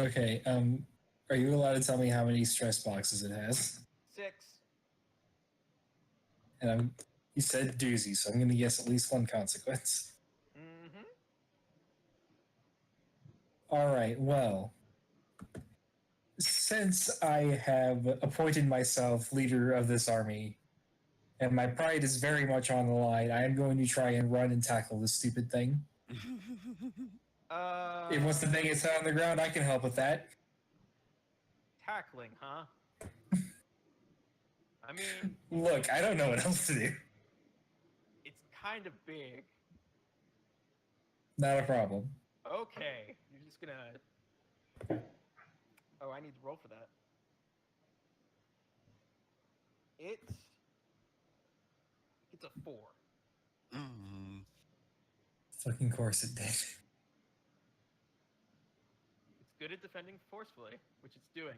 Okay. Are you allowed to tell me how many stress boxes it has? 6. And you said doozy, so I'm going to guess at least one consequence. Mm-hmm. All right. Well, since I have appointed myself leader of this army, and my pride is very much on the line, I am going to try and run and tackle this stupid thing. If once the thing is on the ground, I can help with that. Tackling, huh? I mean, Look, I don't know what else to do. it's kind of big. Not a problem. Okay, you're just gonna. Oh, I need to roll for that. It's a 4. Mm. Fucking course it did. It's good at defending forcefully, which it's doing.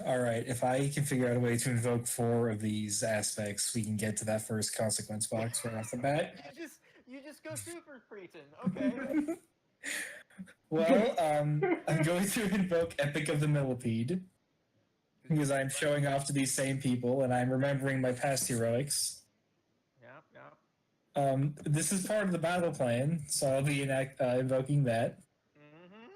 All right, if I can figure out a way to invoke 4 of these aspects, we can get to that first consequence box right off the bat. You just go super Freeton. Okay. Well, I'm going to invoke Epic of the Millipede because I'm showing off to these same people and I'm remembering my past heroics. Yeah. This is part of the battle plan, so I'll be invoking that. Mm-hmm.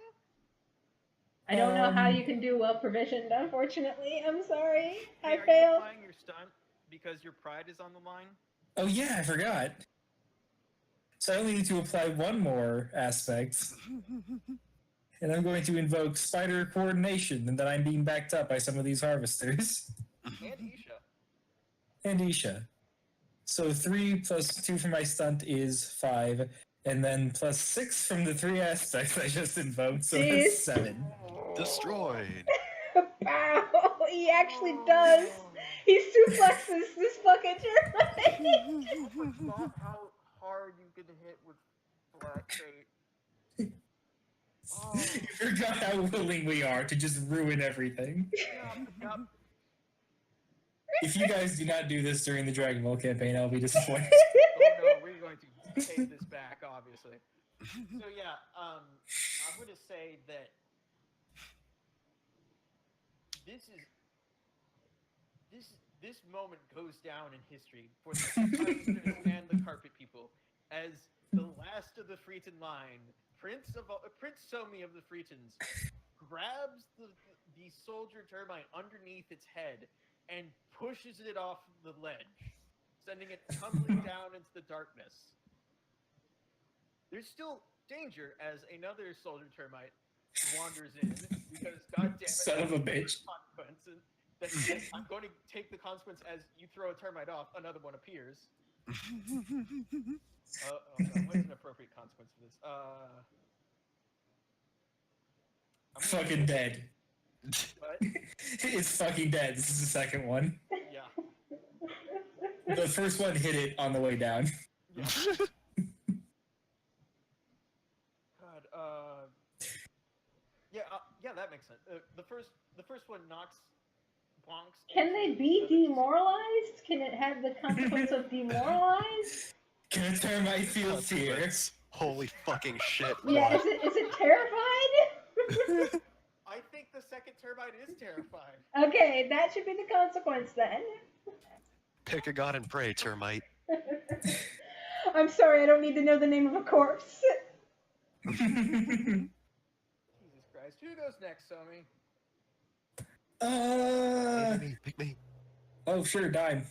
I don't know how you can do well provisioned, unfortunately. I'm sorry. Hey, I are you failed. applying your stunt because your pride is on the line? Oh yeah, I forgot. So I only need to apply one more aspect. And I'm going to invoke spider coordination, and that I'm being backed up by some of these harvesters. And Isha. And Isha. So 3 plus 2 from my stunt is 5, and then plus 6 from the 3 aspects I just invoked, so Jeez. that's 7. Destroyed. Wow, he actually does. He suplexes this fucking termite. Not how hard you can hit with black bait. Oh. You forgot how willing we are to just ruin everything. Yup. If you guys do not do this during the Dragon Ball campaign, I'll be disappointed. Oh no, we're going to take this back, obviously. So yeah, I'm going to say that this moment goes down in history for the harvesters and the carpet people as the last of the Freeton line, Prince Somi of the Freetons, grabs the soldier termite underneath its head and pushes it off the ledge, sending it tumbling down into the darkness. There's still danger as another soldier termite wanders in because, goddamn it, Son of a bitch. consequences. I'm going to take the consequence as you throw a termite off, another one appears. What's an appropriate consequence for this? I'm Fucking dead. What? It's fucking dead. This is the second one. Yeah. The first one hit it on the way down. Yeah. God. Yeah, that makes sense. The first one knocks bonks. Can they be demoralized? Can it have the consequence of demoralized? Can a termite feel fear? Consequence. Holy fucking shit! Yeah, what? is it terrified? I think the second termite is terrified. Okay, that should be the consequence then. Pick a god and pray, termite. I'm sorry, I don't need to know the name of a corpse. Jesus Christ. Who goes next, Somi? Pick me. Oh, sure, dime.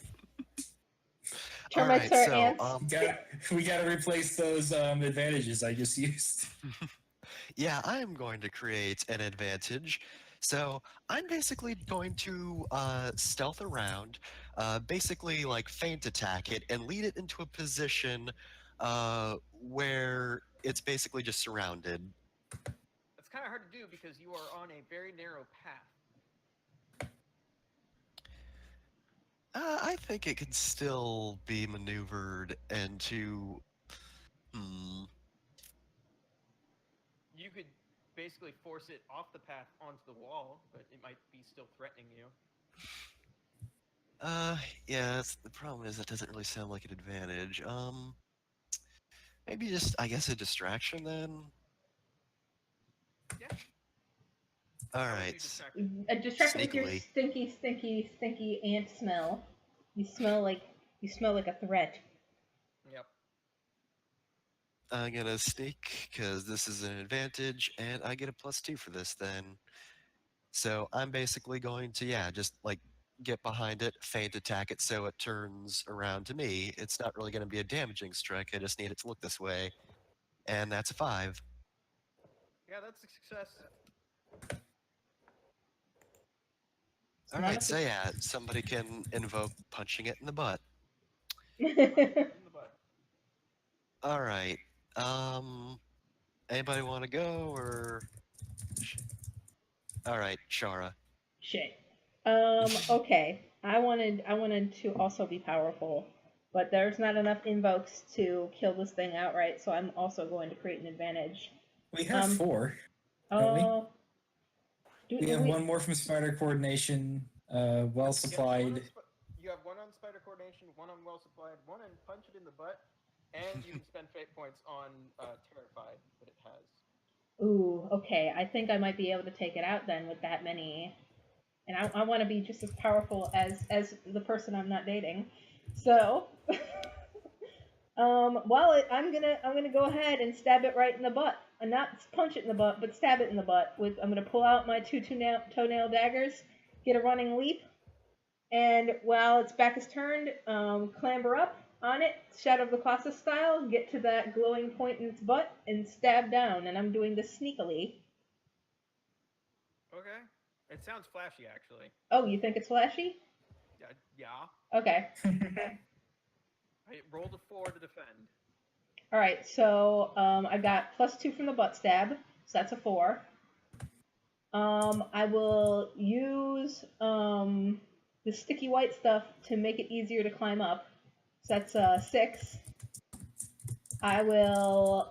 Termites Alright, are so, ants. We gotta replace those advantages I just used. yeah, I am going to create an advantage. So I'm basically going to stealth around, basically like feint attack it, and lead it into a position where it's basically just surrounded. That's kind of hard to do because you are on a very narrow path. I think it can still be maneuvered into. You could basically force it off the path onto the wall, but it might be still threatening you. Yeah, the problem is that doesn't really sound like an advantage. Maybe just, I guess, a distraction then? Yeah. All How would you right. distract it? Distract it with your Sneakily. stinky ant smell. You smell like a threat. Yep. I'm gonna sneak because this is an advantage, and I get a +2 for this then. So I'm basically going to, yeah, just like get behind it, feint attack it so it turns around to me. It's not really going to be a damaging strike. I just need it to look this way, and that's a 5. Yeah, that's a success. It's All not right, a so yeah, somebody can invoke punching it in the butt. In the butt. All right. Anybody want to go or? All right, Shara. Shit. Okay. I wanted to also be powerful, but there's not enough invokes to kill this thing outright, so I'm also going to create an advantage. We have 4. don't Oh. We have one more from Spider Coordination, well supplied. You have one on Spider Coordination, one on Well Supplied, one on Punch It in the Butt, and you can spend fate points on Terrified that it has. Ooh, okay. I think I might be able to take it out then with that many. And I want to be just as powerful as the person I'm not dating. So, I'm gonna go ahead and stab it right in the butt, and not punch it in the butt, but stab it in the butt. I'm gonna pull out my 2 toenail daggers, get a running leap, and while its back is turned, clamber up on it, Shadow of the Colossus style, get to that glowing point in its butt, and stab down. And I'm doing this sneakily. Okay. It sounds flashy, actually. Oh, you think it's flashy? Yeah. Okay. I rolled a 4 to defend. Alright, so I got +2 from the butt stab, so that's a 4. I will use the sticky white stuff to make it easier to climb up, so that's a 6. I will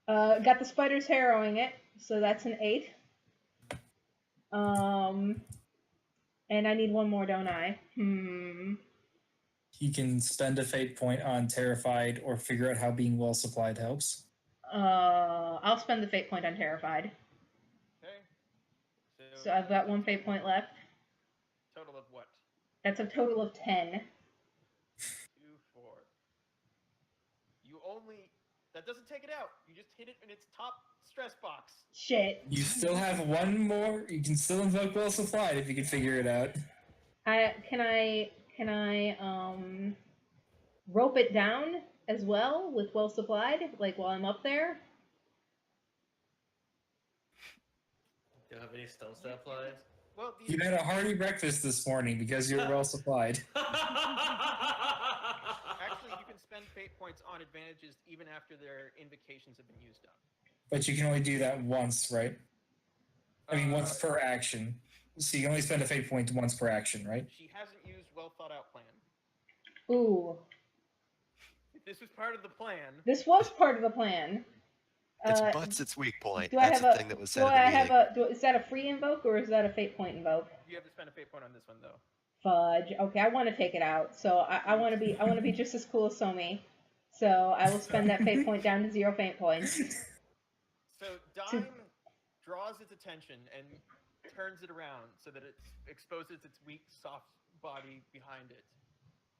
got the spider's harrowing it, so that's an 8. And I need one more, don't I? You can spend a fate point on Terrified or figure out how being well supplied helps. I'll spend the fate point on Terrified. Okay. So I've got 1 fate point left. Total of what? That's a total of 10. 2, 4. You only... That doesn't take it out. You just hit it in its top stress box. Shit. You still have one more. You can still invoke well supplied if you can figure it out. Can I rope it down as well with well supplied, like while I'm up there? Do you have any stealth that applies? Well, You had a hearty breakfast this morning because you're well supplied. Actually, you can spend fate points on advantages even after their invocations have been used up. But you can only do that once, right? I mean, once per action. So you can only spend a fate point once per action, right? She hasn't used well thought out plan. Ooh. If this was part of the plan. This was part of the plan. Its butt's its weak point. Do I That's have the thing that was said at the meeting. is that a free invoke or is that a fate point invoke? You have to spend a fate point on this one, though. fudge. Okay, I want to take it out. So I want to be just as cool as Somi. So I will spend that fate point down to 0 fate points. So Dime draws its attention and turns it around so that it exposes its weak, soft body behind it.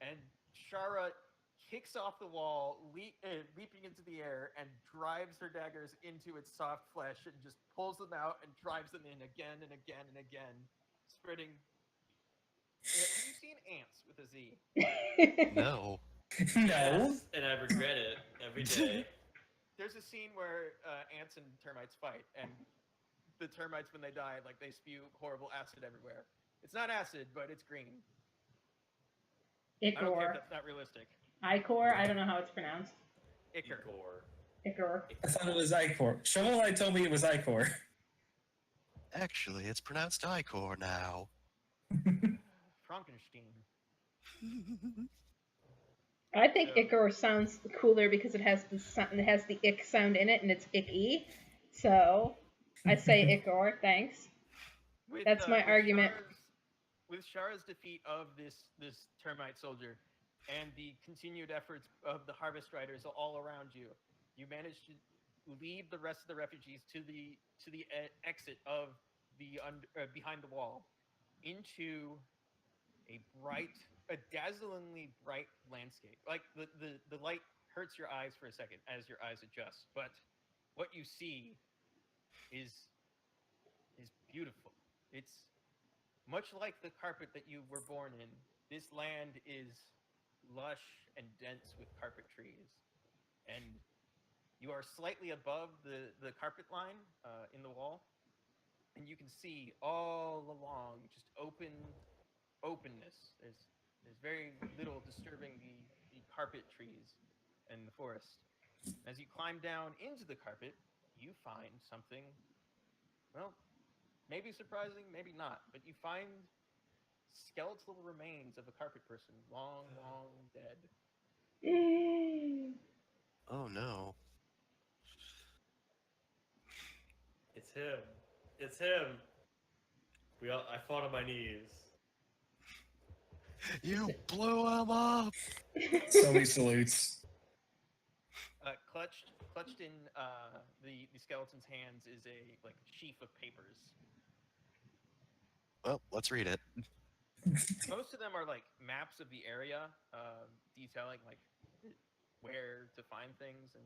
And Shara kicks off the wall, leaping into the air, and drives her daggers into its soft flesh and just pulls them out and drives them in again and again and again, spreading. Have you seen ants with a Z? No. No. Yes, and I regret it every day. There's a scene where ants and termites fight, and the termites, when they die, like they spew horrible acid everywhere. It's not acid, but it's green. I don't care if Ichor. that's not realistic. Ichor? I don't know how it's pronounced. Ichor. Ichor. I thought it was Icor. Shovel Knight told me it was Icor. Actually, it's pronounced Icor now. Frankenstein. I think So- Ichor sounds cooler because it has the ick sound in it and it's icky. So I say Ichor, thanks. That's my argument. With Shara's defeat of this termite soldier and the continued efforts of the harvest riders all around you, you managed to lead the rest of the refugees to the exit of the behind the wall into a dazzlingly bright landscape. Like the light hurts your eyes for a second as your eyes adjust, but what you see is beautiful. It's much like the carpet that you were born in. This land is lush and dense with carpet trees, and you are slightly above the carpet line in the wall, and you can see all along just openness. There's very little disturbing the carpet trees and the forest. As you climb down into the carpet, you find something, well, maybe surprising, maybe not, but you find skeletal remains of a carpet person, long dead. Oh no. It's him. It's him. I fought on my knees. You blew him up! So he salutes. Clutched in the skeleton's hands is a sheaf of papers. Well, let's read it. Most of them are maps of the area, detailing where to find things, and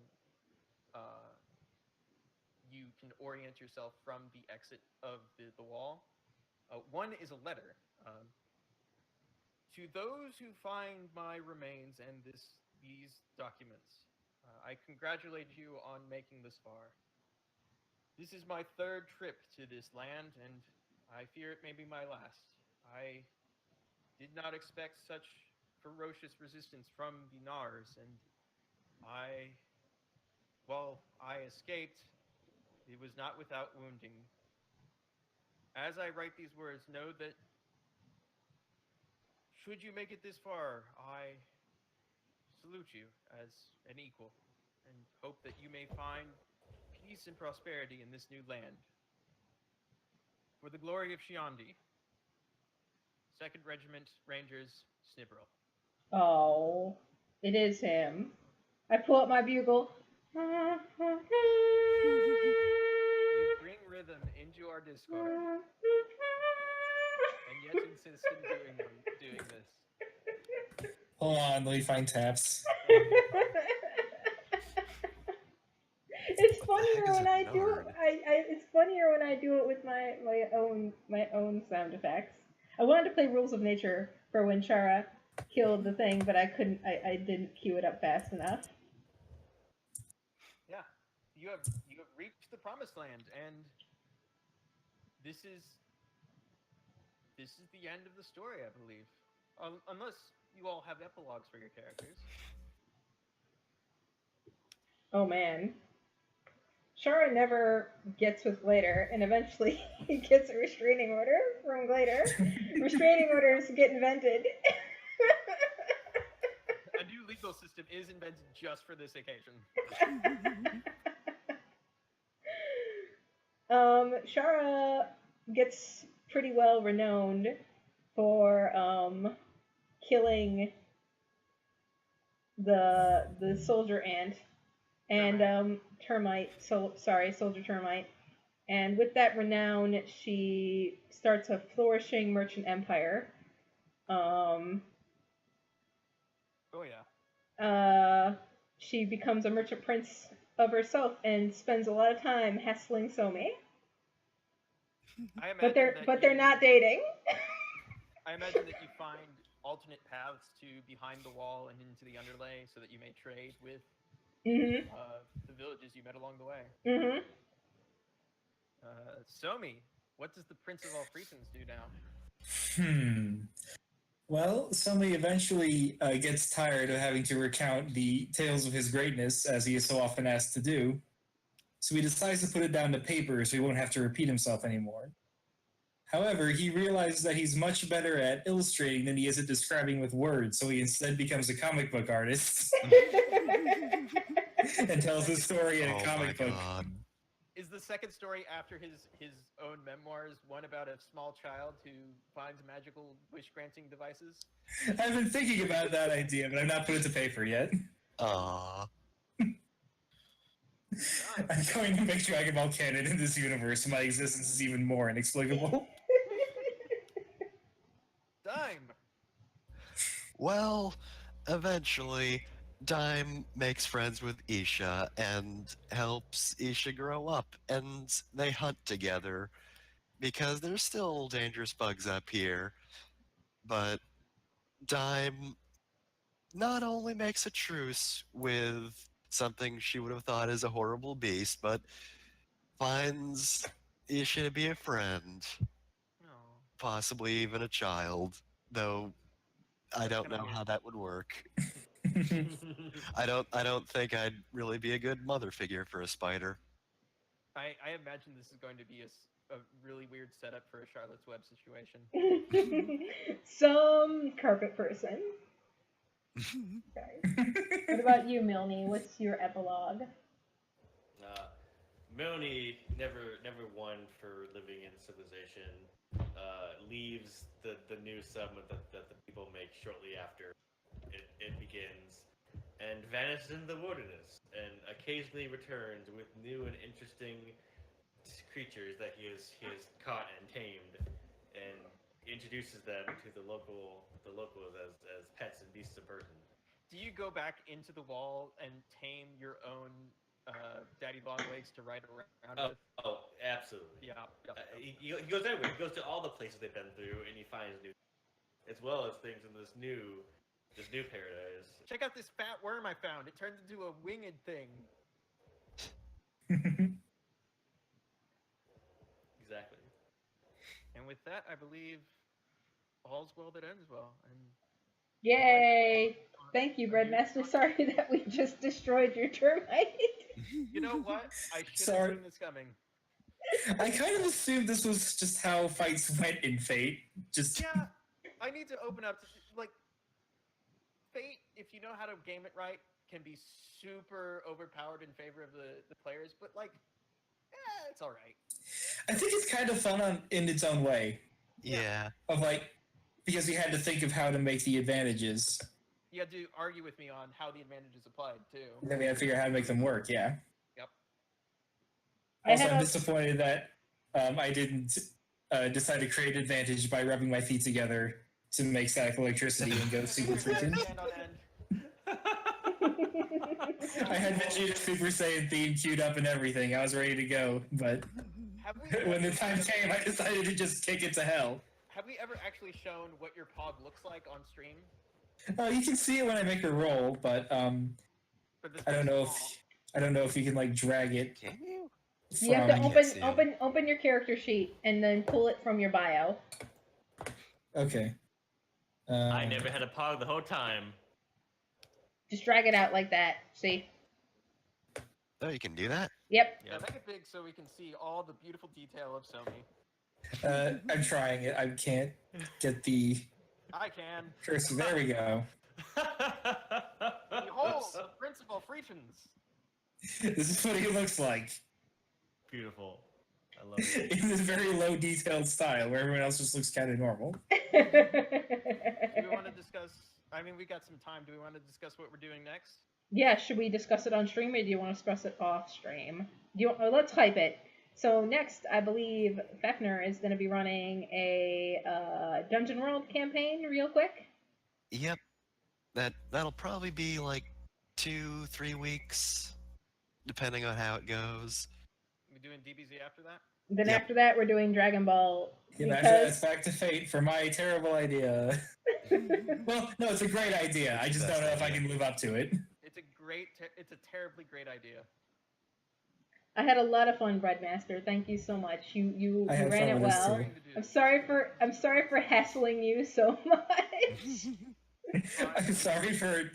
you can orient yourself from the exit of the wall. One is a letter. To those who find my remains and these documents, I congratulate you on making this far. This is my 3rd trip to this land, and I fear it may be my last. I did not expect such ferocious resistance from the Nars, and while I escaped, it was not without wounding. As I write these words, know that should you make it this far, I salute you as an equal, and hope that you may find peace and prosperity in this new land. For the glory of Shiandi, 2nd Regiment Rangers, Snibberl. Oh, it is him. I pull up my bugle. You bring rhythm into our Discord, and yet insist in doing this. Hold on, let me find taps. It's What the heck funnier is when a I do it. nard? It's funnier when I do it with my own sound effects. I wanted to play Rules of Nature for when Shara killed the thing, but I couldn't. I didn't queue it up fast enough. Yeah, you have reached the promised land, and this is the end of the story, I believe. Unless you all have epilogues for your characters. Oh man. Shara never gets with Glader, and eventually he gets a restraining order from Glader. Restraining orders get invented. A new legal system is invented just for this occasion. Shara gets pretty well renowned for killing the soldier ant and termite. Soldier termite. And with that renown, she starts a flourishing merchant empire. Oh yeah. She becomes a merchant prince of herself and spends a lot of time hassling Somi. But they're not dating. I imagine that you find alternate paths to behind the wall and into the underlay so that you may trade with Mhm. the villages you met along the way. Mhm. Somi, what does the Prince of all Freetons do now? Well, somebody eventually gets tired of having to recount the tales of his greatness, as he is so often asked to do. So he decides to put it down to paper so he won't have to repeat himself anymore. However, he realizes that he's much better at illustrating than he is at describing with words, so he instead becomes a comic book artist and tells his story in a comic book. God. Is the second story after his own memoirs one about a small child who finds magical wish-granting devices? I've been thinking about that idea, but I've not put it to paper yet. Aww. I'm going to make Dragon Ball canon in this universe, so my existence is even more inexplicable. Dime! Well, eventually, Dime makes friends with Isha and helps Isha grow up, and they hunt together because there's still dangerous bugs up here. But Dime not only makes a truce with something she would have thought is a horrible beast, but finds Isha to be a friend, No. possibly even a child, though I don't kinda know weird. how that would work. I don't think I'd really be a good mother figure for a spider. I imagine this is going to be a really weird setup for a Charlotte's Web situation. Some carpet person. Okay. What about you, Milne? What's your epilogue? Milne never won for living in civilization. Leaves the new settlement that the people make shortly after it begins, and vanishes into the wilderness, and occasionally returns with new and interesting creatures that he has caught and tamed, and introduces them to the locals as pets and beasts of burden. Do you go back into the wall and tame your own Daddy Longlegs to ride around with? Oh, absolutely. Yeah. He goes everywhere. He goes to all the places they've been through, and he finds new, as well as things in this new paradise. Check out this fat worm I found. It turns into a winged thing. Exactly. And with that, I believe all's well that ends well. And Yay! Thank you, Breadmaster. Sorry that we just destroyed your termite. you know what? I should have Sorry. seen this coming. I kind of assumed this was just how fights went in Fate. Just Yeah, I need to open up. Like, Fate, if you know how to game it right, can be super overpowered in favor of the players, but like, it's all right. I think it's kind of fun in its own way. Yeah. Of like, because you had to think of how to make the advantages. You had to argue with me on how the advantage is applied too. And then we had to figure out how to make them work. Yeah. Yep. Also, I'm disappointed that I didn't decide to create advantage by rubbing my feet together to make static electricity and go super freaking. Stand on end. I had Vegeta Super Saiyan theme queued up and everything. I was ready to go, but Have we when the time came, I decided to just kick it to hell. Have we ever actually shown what your pog looks like on stream? You can see it when I make a roll, but For this I don't know small? if you can like drag it. Can you? You have from- to open your character sheet and then pull it from your bio. Okay. I never had a pog the whole time. Just drag it out like that. See? Oh, you can do that? Yep. Yeah, make it big so we can see all the beautiful detail of Somi. I'm trying it. I can't get the I can. cursor. There we go. Behold, the Prince of all Freetons. This is what he looks like. Beautiful. I love it. in this very low detailed style where everyone else just looks kind of normal. Do we want to discuss? I mean, we got some time. Do we want to discuss what we're doing next? Yeah, should we discuss it on stream or do you want to discuss it off stream? Let's hype it. So next, I believe Fefner is going to be running a Dungeon World campaign real quick. Yep. That'll probably be like 2-3 weeks, depending on how it goes. We doing DBZ after that? Then Yep. after that, we're doing Dragon Ball. And after that, it's back to Fate for my terrible idea. Well, no, it's a great idea. I just don't know if I can live up to it. It's a terribly great idea. I had a lot of fun, Breadmaster. Thank you so much. You I had ran it fun with this well. too. I'm sorry for hassling you so much. I'm sorry for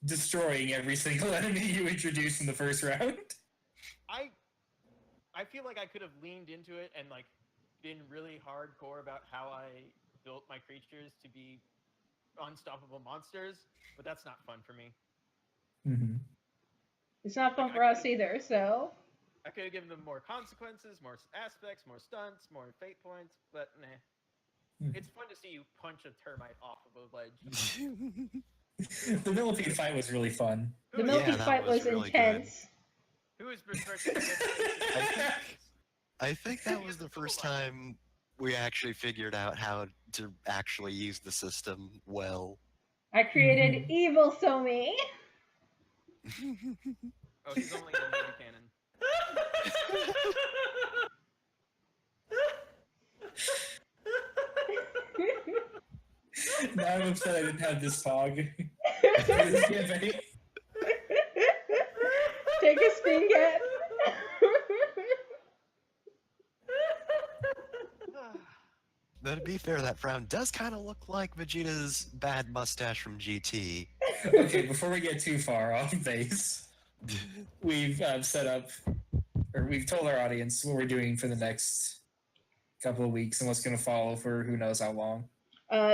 destroying every single enemy you introduced in the first round. I feel like I could have leaned into it and been really hardcore about how I built my creatures to be unstoppable monsters, but that's not fun for me. Mm-hmm. It's not fun for us either, so. I could have given them more consequences, more aspects, more stunts, more fate points, but nah. It's fun to see you punch a termite off of a ledge. The millipede fight was really fun. The millipede that fight was really intense. Who is restricted? I think that was the first time we actually figured out how to actually use the system well. I created evil Somi. Oh, he's only in the movie canon. Now I'm upset I didn't have this fog. This campaign. Take a screen cap. Though to be fair, that frown does kind of look like Vegeta's bad mustache from GT. Okay, before we get too far off base, we've set up, or we've told our audience what we're doing for the next couple of weeks and what's going to follow for who knows how long.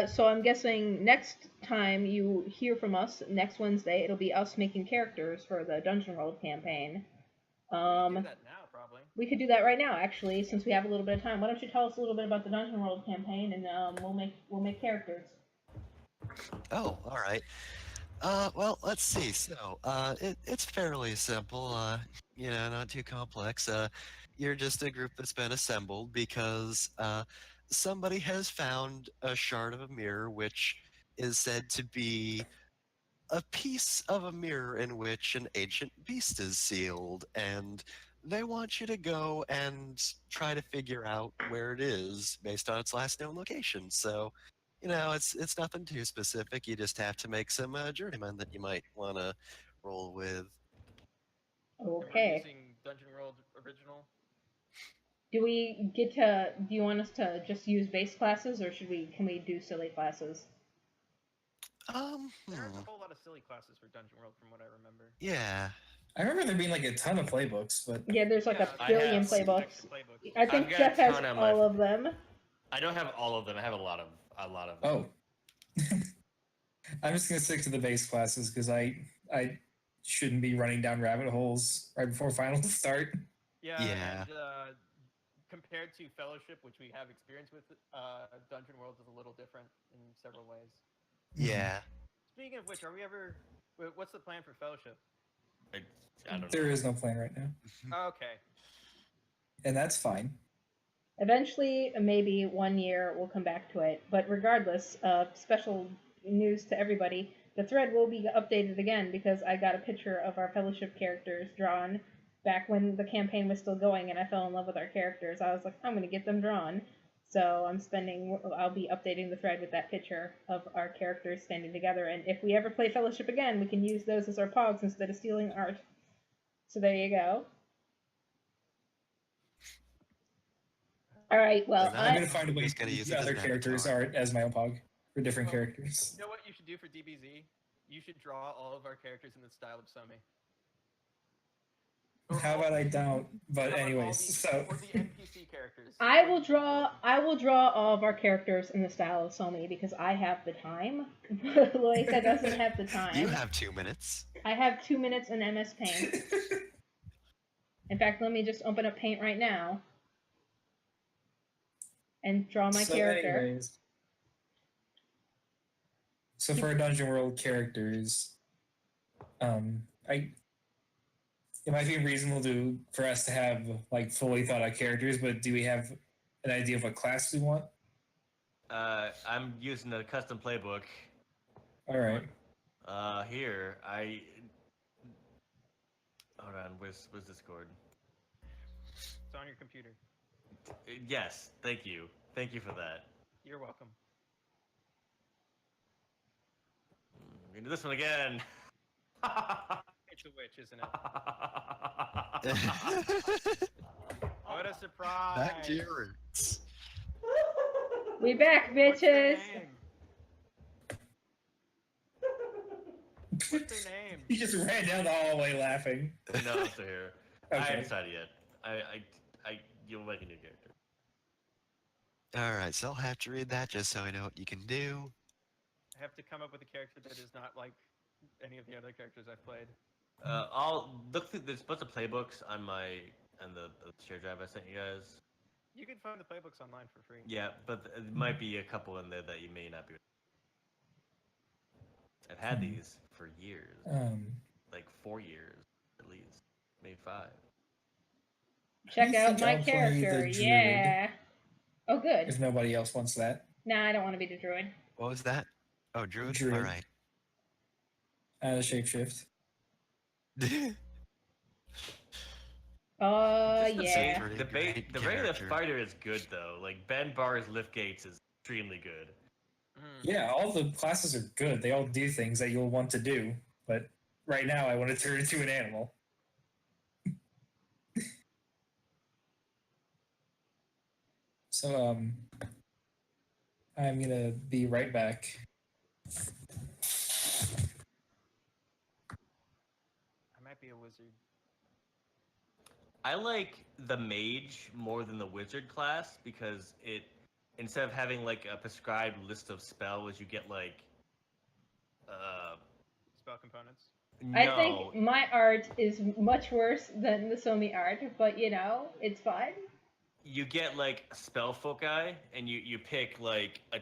So I'm guessing next time you hear from us, next Wednesday, it'll be us making characters for the Dungeon World campaign. Do that now, probably. We could do that right now, actually, since we have a little bit of time. Why don't you tell us a little bit about the Dungeon World campaign, and we'll make characters. Oh, all right. Well, let's see. So, it's fairly simple. Not too complex. You're just a group that's been assembled because somebody has found a shard of a mirror, which is said to be a piece of a mirror in which an ancient beast is sealed, and they want you to go and try to figure out where it is based on its last known location. So, it's nothing too specific. You just have to make some journeymen that you might want to roll with. And we're Okay. using Dungeon World original. Do you want us to just use base classes, or can we do silly classes? There's a whole lot of silly classes for Dungeon World from what I remember. Yeah. I remember there being a ton of playbooks, but Yeah, there's a I billion have playbooks. Playbooks. I think I've got Jeff a has ton on my- all of them. I don't have all of them. I have a lot of them. oh. I'm just going to stick to the base classes because I shouldn't be running down rabbit holes right before finals start. Yeah. Yeah. And, compared to Fellowship, which we have experience with, Dungeon World is a little different in several ways. Yeah. Speaking of which, what's the plan for Fellowship? I don't know. There is no plan right now, Okay. and that's fine. Eventually, maybe 1 year, we'll come back to it. But regardless, special news to everybody, the thread will be updated again because I got a picture of our Fellowship characters drawn back when the campaign was still going and I fell in love with our characters. I was like, I'm going to get them drawn. So I'll be updating the thread with that picture of our characters standing together. And if we ever play Fellowship again, we can use those as our pogs instead of stealing art. So there you go. All right, well, I'm I'm going to find a way He's to gonna use use the it as other an characters' avatar. art as my own pog for different characters. You know what you should do for DBZ? You should draw all of our characters in the style of Somi. How about I don't? But How about anyways, or so the NPC characters. I will draw all of our characters in the style of Somi because I have the time. Loika doesn't have the time. You have 2 minutes. I have 2 minutes in MS Paint. In fact, let me just open up Paint right now. and draw my character. Anyways, so for our Dungeon World characters, it might be reasonable for us to have like fully thought out characters, but do we have an idea of what class we want? I'm using a custom playbook. All right. Here hold on. Where's Discord? It's on your computer. Yes, thank you for that. You're welcome. We can do this one again. It's a witch, isn't it? What a surprise! Back to your roots. We back, What's their bitches. name? What's their name? He just ran down the hallway laughing. No, I'm still here. I Okay. haven't decided yet. You'll make a new character. Alright, so I'll have to read that just so I know what you can do. I have to come up with a character that is not like any of the other characters I've played. I'll look through. There's a bunch of playbooks on the share drive I sent you guys. You can find the playbooks online for free. Yeah, but there might be a couple in there that you may not be. I've had these for years, like 4 years at least, maybe 5. Check I out think my I'll play character. the druid. Yeah. Oh, good. If nobody else wants that. Nah, I don't want to be the druid. What was that? Oh, Druid? Druid. Alright. Shapeshift. Just Yeah. Pretty The great the regular character. fighter is good though. Like Ben Barr's lift gates is extremely good. Yeah, all the classes are good. They all do things that you'll want to do. But right now, I want to turn into an animal. So, I'm gonna be right back. I might be a wizard. I like the mage more than the wizard class because it instead of having like a prescribed list of spells, you get like Spell components. no. I think my art is much worse than the Somi art, but you know, it's fine. You get like spell foci, and you pick like a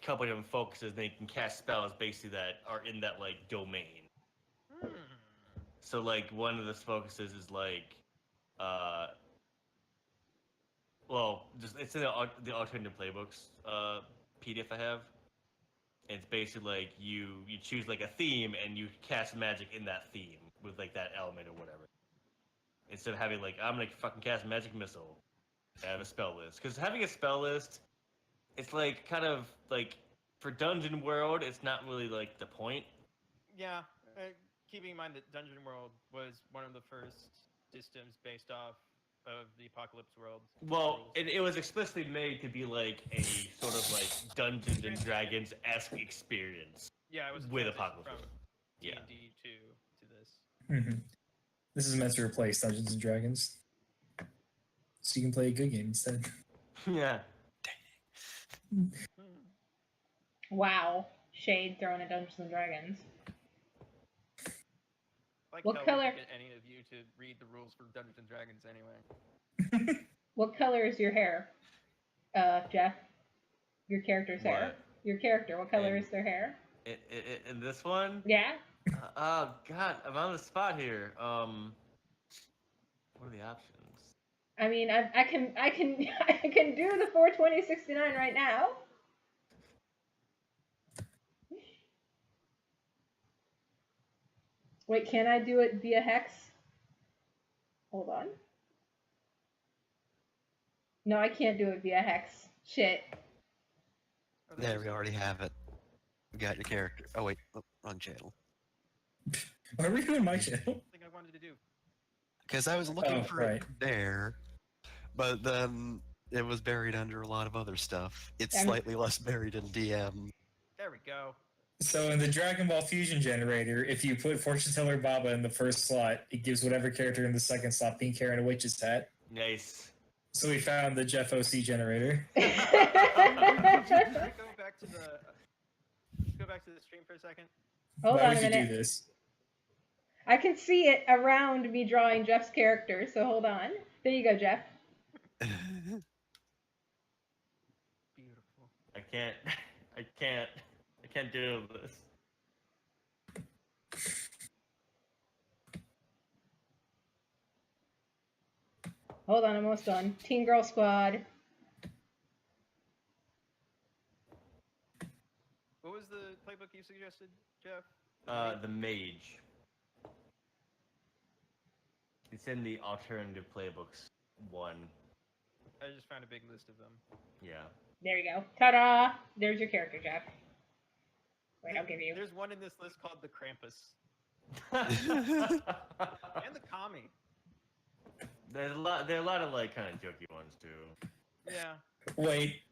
couple of different focuses, and you can cast spells basically that are in that like domain. So like one of the focuses is like, well, just it's in the alternative playbooks PDF I have. It's basically like you choose like a theme and you cast magic in that theme with like that element or whatever. Instead of having like I'm gonna fucking cast magic missile, I have a spell list. Because having a spell list, it's like kind of like for Dungeon World, it's not really like the point. Yeah, keeping in mind that Dungeon World was one of the first systems based off of the Apocalypse World. Well, rules. it was explicitly made to be like a sort of like Dungeons and Dragons-esque experience. Yeah, it was a with transition Apocalypse from World. D Yeah. and D to this. Mm-hmm. This is meant to replace Dungeons and Dragons, so you can play a good game instead. Yeah. Wow. Shade thrown at Dungeons and Dragons. Like What hell we color? could get any of you to read the rules for Dungeons and Dragons anyway. What color is your hair, Jeff? Your character's hair. What? Your character. What color In- is their hair? In this one? Yeah. Oh God, I'm on the spot here. What are the options? I mean, I can I can do the 42069 right now. Wait, can I do it via hex? Hold on. No, I can't do it via hex. Shit. Oh, There, we already have it. We got your character. Oh, wait. Oh, wrong channel. What are we doing, my channel? Something I wanted to do. Because I was looking Oh, for right. it there, but then it was buried under a lot of other stuff. It's I'm- slightly less buried in DM. There we go. So in the Dragon Ball Fusion generator, if you put Fortune Teller Baba in the first slot, it gives whatever character in the second slot pink hair and a witch's hat. Nice. So we found the Jeff OC generator. Can I go back to the stream for a second? Hold Why on would a you minute. do this? I can see it around me drawing Jeff's character, so hold on. There you go, Jeff. can't. I can't. I can't deal with this. Hold on, I'm almost done. Teen Girl Squad. What was the playbook you suggested, Jeff? The mage. It's in the alternative playbooks one. I just found a big list of them. Yeah. There you go. Ta-da! There's your character, Jeff. Wait, I'll give you. There's one in this list called the Krampus and the Kami. There are a lot of like kind of jokey ones too. Yeah. Wait,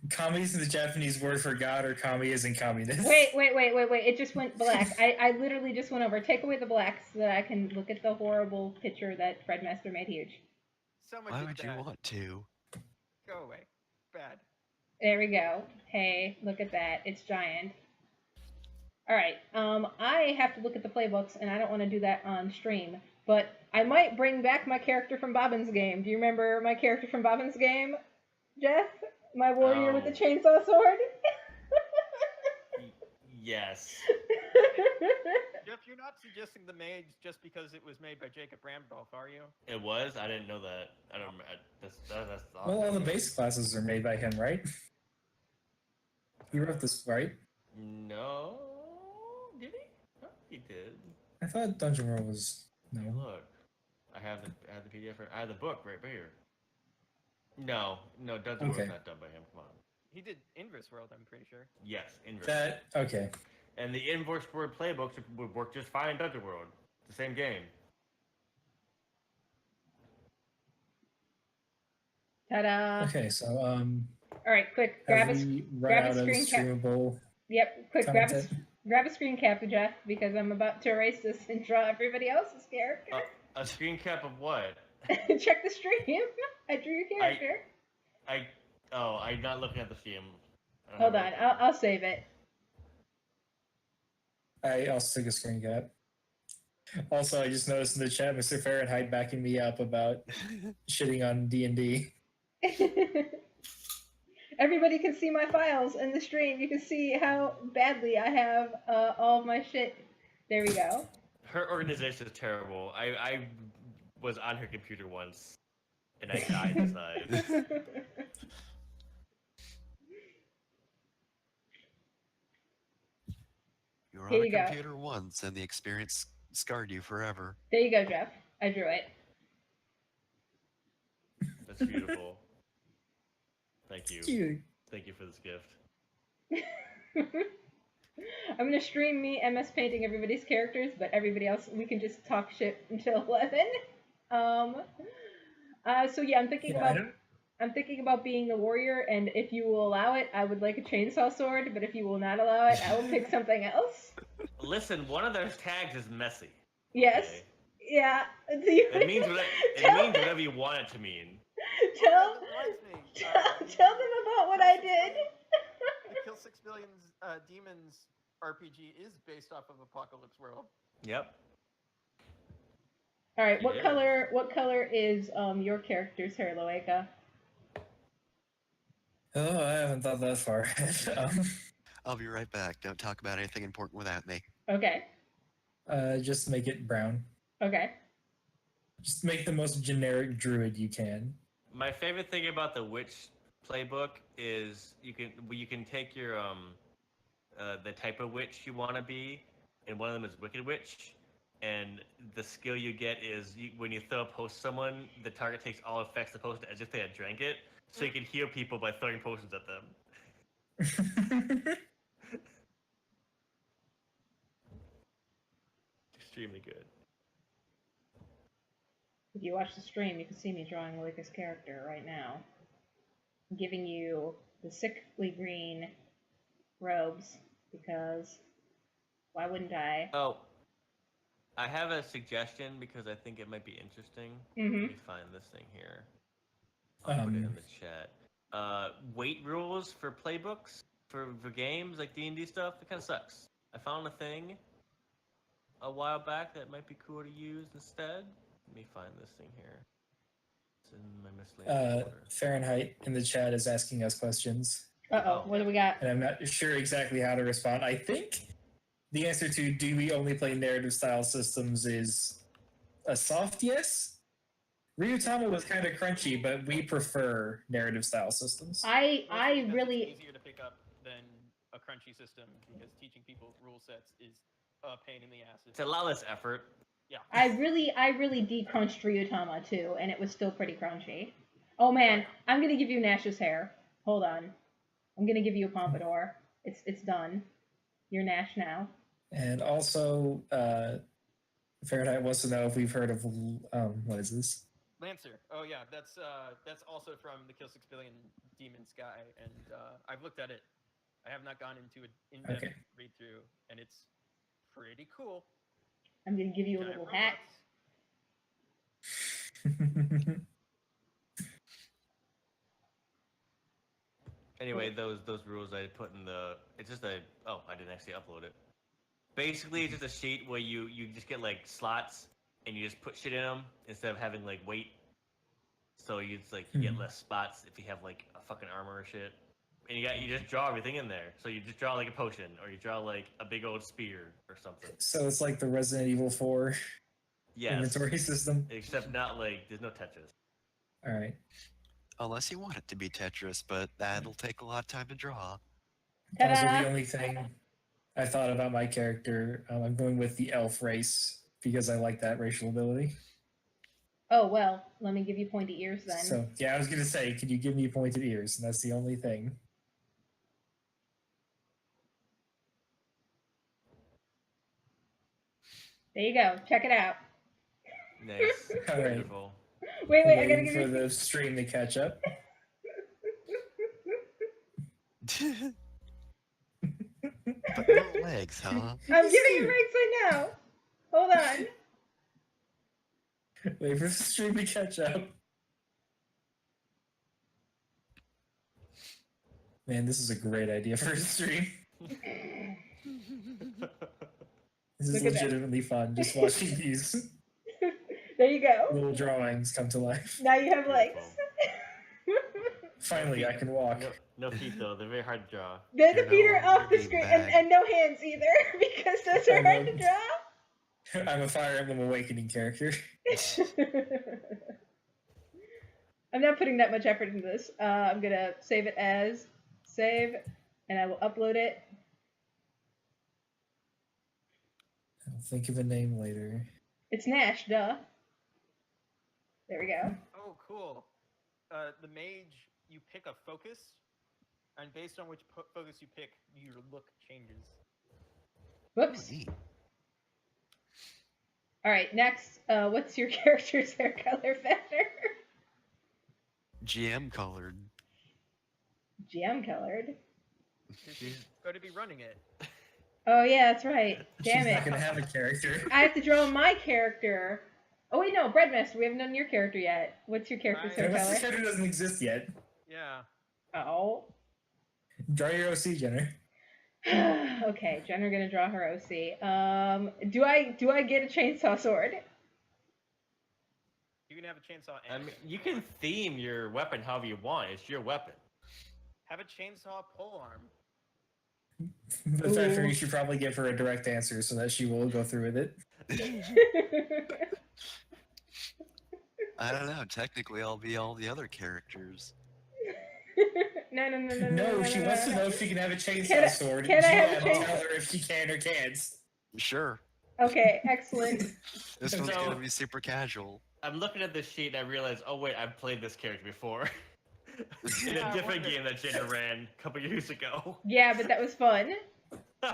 kami is the Japanese word for God, or kami isn't communist? Wait. It just went black. I literally just went over. Take away the black so that I can look at the horrible picture that Fred Master made huge. So much Why is would you bad. want to? Go away. Bad. There we go. Hey, look at that. It's giant. Alright, I have to look at the playbooks, and I don't want to do that on stream. But I might bring back my character from Bobbin's game. Do you remember my character from Bobbin's game, Jeff? My warrior with the chainsaw sword? Yes. Jeff, you're not suggesting the mage just because it was made by Jacob Randolph, are you? It was. I didn't know that. I don't. That's awesome. Well, all the base classes are made by him, right? He wrote this, right? No. Did he? No, he did. I thought Dungeon World was no. Look, I have the PDF. I have the book right here. No, Dungeon Okay. World's not done by him. Come on. He did Inverse World, I'm pretty sure. Yes, Inverse. That okay. And the Inverse World playbooks would work just fine in Dungeon World. It's the same game. Ta-da! Okay, so Alright, quick, have grab we a run out of screen cap. streamable Yep, quick, grab content? grab a screen cap, Jeff, because I'm about to erase this and draw everybody else's character. A screen cap of what? Check the stream. I drew your character. I'm not looking at the stream. Hold on, I'll save it. I also took a screen cap. Also, I just noticed in the chat, Mr. Fahrenheit backing me up about shitting on D&D. Everybody can see my files in the stream. You can see how badly I have all of my shit. There we go. Her organization is terrible. I was on her computer once, and I died inside. You were Here on a you go. computer once, and the experience scarred you forever. There you go, Jeff. I drew it. That's beautiful. Thank you. Cute. Thank you for this gift. I'm gonna stream me MS painting everybody's characters, but everybody else we can just talk shit until 11. So yeah, I'm thinking about being a warrior, and if you will allow it, I would like a chainsaw sword. But if you will not allow it, I will pick something else. Listen, one of their tags is messy. Yes. Okay? Yeah. It means whatever you want it to mean. Tell That reminds me. tell them about what I did. The Kill 6 Billion Demons RPG is based off of Apocalypse World. Yep. All right. What Yeah. color is your character's hair, Loeka? Oh, I haven't thought that far ahead. I'll be right back. Don't talk about anything important without me. Okay. Just make it brown. Okay. Just make the most generic druid you can. My favorite thing about the witch playbook is you can take your the type of witch you want to be, and one of them is Wicked Witch, and the skill you get is when you throw a potion at someone, the target takes all effects of the potion as if they had drank it, so you can heal people by throwing potions at them. Extremely good. If you watch the stream, you can see me drawing Loeka's character right now. I'm giving you the sickly green robes because why wouldn't I? Oh, I have a suggestion because I think it might be interesting. Mm-hmm. Let me find this thing here. I'll put it in the chat. Weight rules for playbooks for games like D&D stuff. It kind of sucks. I found a thing a while back that might be cool to use instead. Let me find this thing here. It's in my miscellaneous order. Fahrenheit in the chat is asking us questions. Uh-oh, what do we got? and I'm not sure exactly how to respond. I think the answer to do we only play narrative style systems is a soft yes. Ryutama was kind of crunchy, but we prefer narrative style systems. I It's really easier to pick up than a crunchy system because teaching people rule sets is a pain in the ass. It's a lot less effort. Yeah. I really decrunched Ryutama too, and it was still pretty crunchy. Oh man, I'm gonna give you Nash's hair. Hold on. I'm gonna give you a pompadour. It's done. You're Nash now. And also, Fahrenheit wants to know if we've heard of what is this? Lancer. Oh yeah, that's also from the Kill 6 Billion Demon Sky, and I've looked at it. I have not gone into an in-depth read through, and it's pretty cool. I'm gonna give you a little hat. Anyway, those rules I put in the. It's just a. Oh, I didn't actually upload it. Basically, it's just a sheet where you just get like slots and you just put shit in them instead of having like weight. So you just like you get less spots if you have like a fucking armor or shit. And you just draw everything in there. So you just draw like a potion or you draw like a big old spear or something. So it's like the Resident Evil 4 inventory system. Except not like there's no Tetris. All right. Unless you want it to be Tetris, but that'll take a lot of time to draw. That was the only thing I thought about my character. I'm going with the elf race because I like that racial ability. Oh well, let me give you pointy ears then. So yeah, I was gonna say, could you give me pointed ears? And that's the only thing. There you go. Check it out. Nice. All right. Beautiful. Wait, I gotta Waiting give for you. the stream to catch up. But no legs, huh? I'm giving you legs right now. Hold on. Wait for the stream to catch up. Man, this is a great idea for a stream. This is Look at that. legitimately fun, just watching these There you go. little drawings come to life. Now you have legs. Finally, I can walk. No feet though. They're very hard to draw. The You're feet are no off the longer screen, beanbag. and no hands either, because those are hard to draw. I'm a Fire Emblem Awakening character. I'm not putting that much effort into this. I'm gonna save it as save, and I will upload it. I'll think of a name later. It's Nash, duh. There we go. Oh, cool. The mage, you pick a focus, and based on which focus you pick, your look changes. Whoops. Neat. All right, next. What's your character's hair color factor? GM colored. GM colored. She's going to be running it. Oh yeah, that's right. Damn She's it. not gonna have a character. I have to draw my character. Oh wait, no, Breadmaster. We haven't done your character yet. What's your character's hair Unless color? the character doesn't exist yet. Yeah. Oh. Draw your OC, Jenner. Okay, Jenner gonna draw her OC. Do I get a chainsaw sword? You can have a chainsaw I and mean, you can theme your weapon however you want. It's your weapon. have a chainsaw polearm. The fact that you should probably give her a direct answer so that she will go through with it. I don't know. Technically, I'll be all the other characters. No, No, she wants to know if she can have a chainsaw Can I- sword. can I have a GM, chainsaw- tell her if she can or can't. Sure. Okay, excellent. This one's So- gonna be super casual. I'm looking at this sheet and I realize, oh wait, I've played this character before. In Yeah, a I different wonder. game that Jenna ran a couple years ago. Yeah, but that was fun. You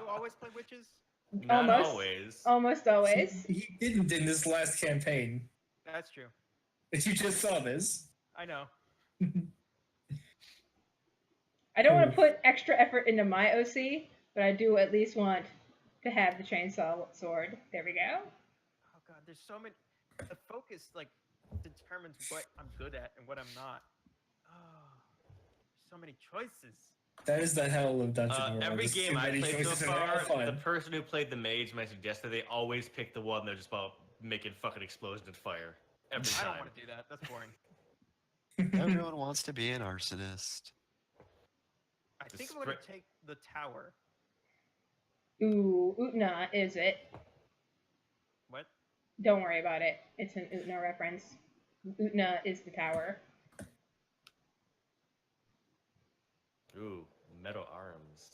always play witches? Not Almost. always. Almost always. He didn't in this last campaign. That's true. But you just saw this. I know. I don't want to put extra effort into my OC, but I do at least want to have the chainsaw sword. There we go. Oh god, there's so many. The focus like determines what I'm good at and what I'm not. Oh, there's so many choices. That is the hell of Dungeon World. Every There's game too I many played so choices and they're all far, the fun. person who played the mage might suggest that they always pick the one that's just about making fucking explosions and fire. Every I don't time. want to do that. That's boring. Everyone wants to be an arsonist. I think I'm going to take the tower. Ooh, Utna is it? What? Don't worry about it. It's an Utna reference. Utna is the tower. Ooh, metal arms.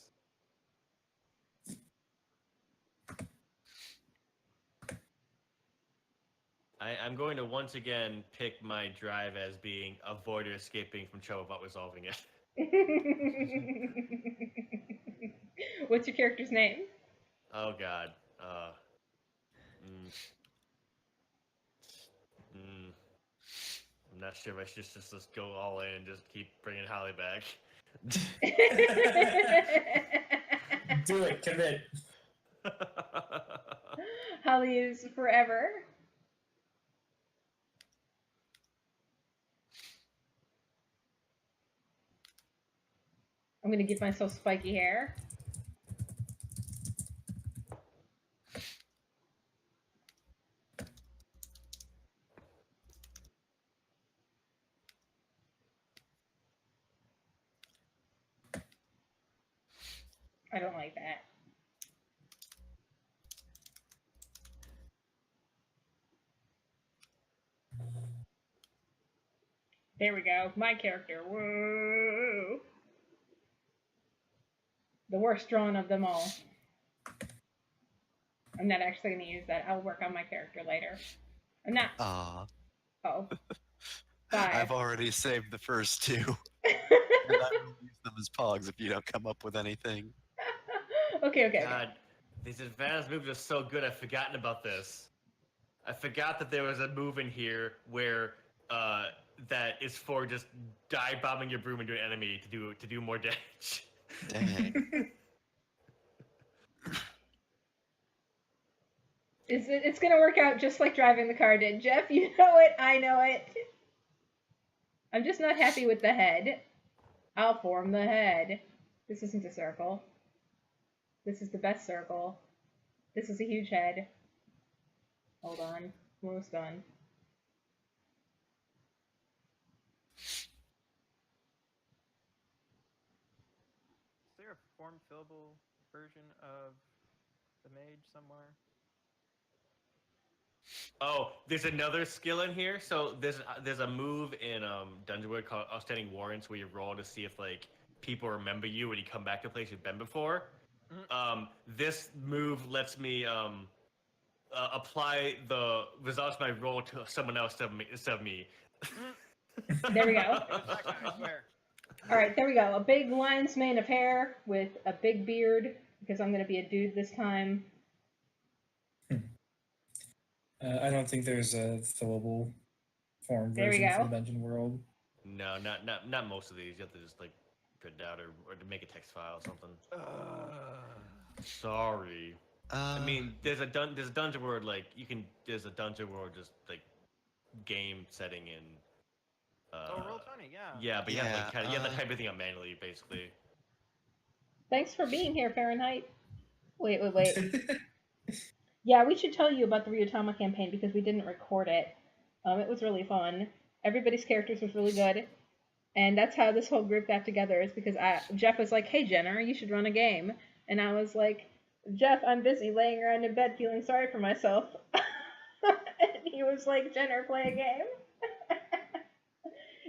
I'm going to once again pick my drive as being avoid or escaping from trouble without resolving it. What's your character's name? Oh God. I'm not sure if I should just go all in and just keep bringing Holly back. Do it. Commit. Holly is forever. I'm gonna give myself spiky hair. I don't like that. There we go. My character. Whoa. The worst drawn of them all. I'm not actually going to use that. I'll work on my character later. I'm not. Oh. 5. I've already saved the first 2. And I will use them as pogs if you don't come up with anything. Okay. God, these advanced moves are so good. I've forgotten about this. I forgot that there was a move in here where that is for just dive bombing your broom into an enemy to do more damage. Dang. It's going to work out just like driving the car did. Jeff, you know it. I know it. I'm just not happy with the head. I'll form the head. This isn't a circle. This is the best circle. This is a huge head. Hold on. I'm almost done. Is there a form fillable version of the mage somewhere? Oh, there's another skill in here. So there's a move in Dungeon World called Outstanding Warrants where you roll to see if like people remember you when you come back to a place you've been before. Mm-hmm. This move lets me apply the results of my roll to someone else instead of me. There we go. It was that guy, I swear. All right, there we go. A big lion's mane of hair with a big beard because I'm going to be a dude this time. I don't think there's a fillable form There we version for go. the Dungeon World. No, not most of these. You have to just like print it out or to make a text file or something. Sorry. I mean, there's a Dungeon World there's a Dungeon World just like game setting in. Roll20, yeah. Yeah, but you have to type everything up manually, basically. Thanks for being here, Fahrenheit. Wait. Yeah, we should tell you about the Ryutama campaign because we didn't record it. It was really fun. Everybody's characters was really good. And that's how this whole group got together is because Jeff was like, hey, Jenner, you should run a game. And I was like, Jeff, I'm busy laying around in bed feeling sorry for myself. And he was like, Jenner, play a game.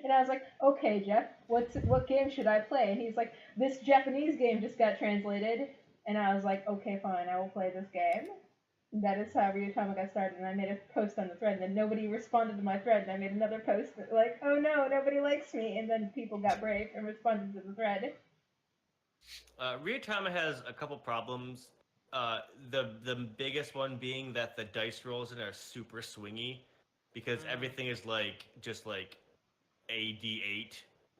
And I was like, okay, Jeff, what game should I play? And he's like, this Japanese game just got translated. And I was like, okay, fine, I will play this game. And that is how Ryutama got started. And I made a post on the thread, and then nobody responded to my thread. And I made another post like, oh no, nobody likes me. And then people got brave and responded to the thread. Ryutama has a couple problems. The biggest one being that the dice rolls in are super swingy because everything is just like a D8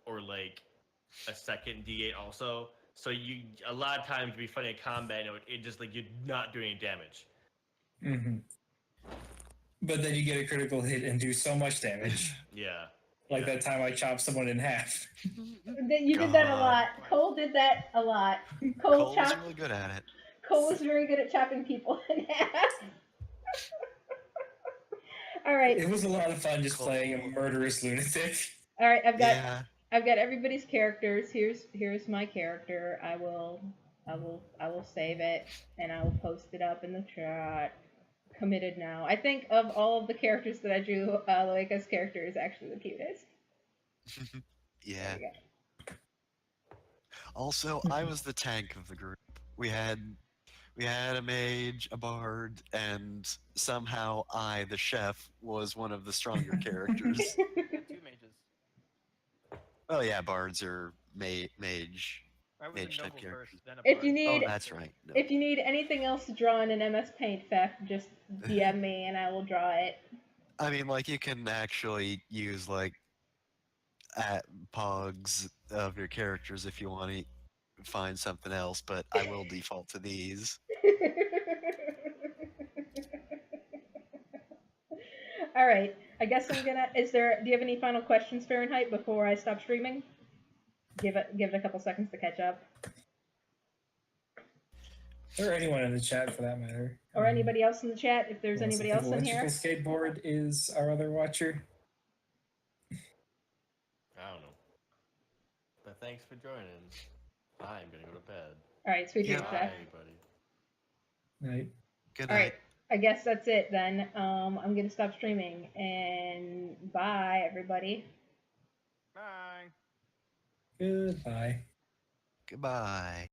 or like a second D8 also. So a lot of times you'll be fighting a combat and it just like you're not doing any damage. Mm-hmm. But then you get a critical hit and do so much damage. Yeah. Like that time I chopped someone in half. You did that a lot. Cole did that a lot. Cole's really good at it. Cole was very good at chopping people in half. All right. It was a lot of fun just playing a murderous lunatic. All right, I've got everybody's characters. Here's my character. I will save it and I will post it up in the chat. Committed now. I think of all of the characters that I drew, Loika's character is actually the cutest. Yeah. There we go. Also, I was the tank of the group. We had a mage, a bard, and somehow I, the chef, was one of the stronger characters. We had 2 mages. Oh yeah, bards are mage. I was Mage a type noble characters. first, then a If bard. you need- Oh, that's right. No. If you need anything else drawn in MS Paint, Fef, just DM me and I will draw it. I mean, like, you can actually use, like, pogs of your characters if you want to find something else, but I will default to these. All right. I guess I'm gonna. Do you have any final questions, Fahrenheit, before I stop streaming? Give it a couple seconds to catch up. Or anyone in the chat for that matter. Or anybody else in the chat, if there's Yes, anybody I think else in here. Electrical Skateboard is our other watcher. I don't know. But thanks for joining. I'm gonna go to bed. All right, sweet dreams, Yeah. Jeff. Bye, everybody. Right. Good All night. right. I guess that's it then. I'm gonna stop streaming and bye, everybody. Bye. Goodbye. Goodbye.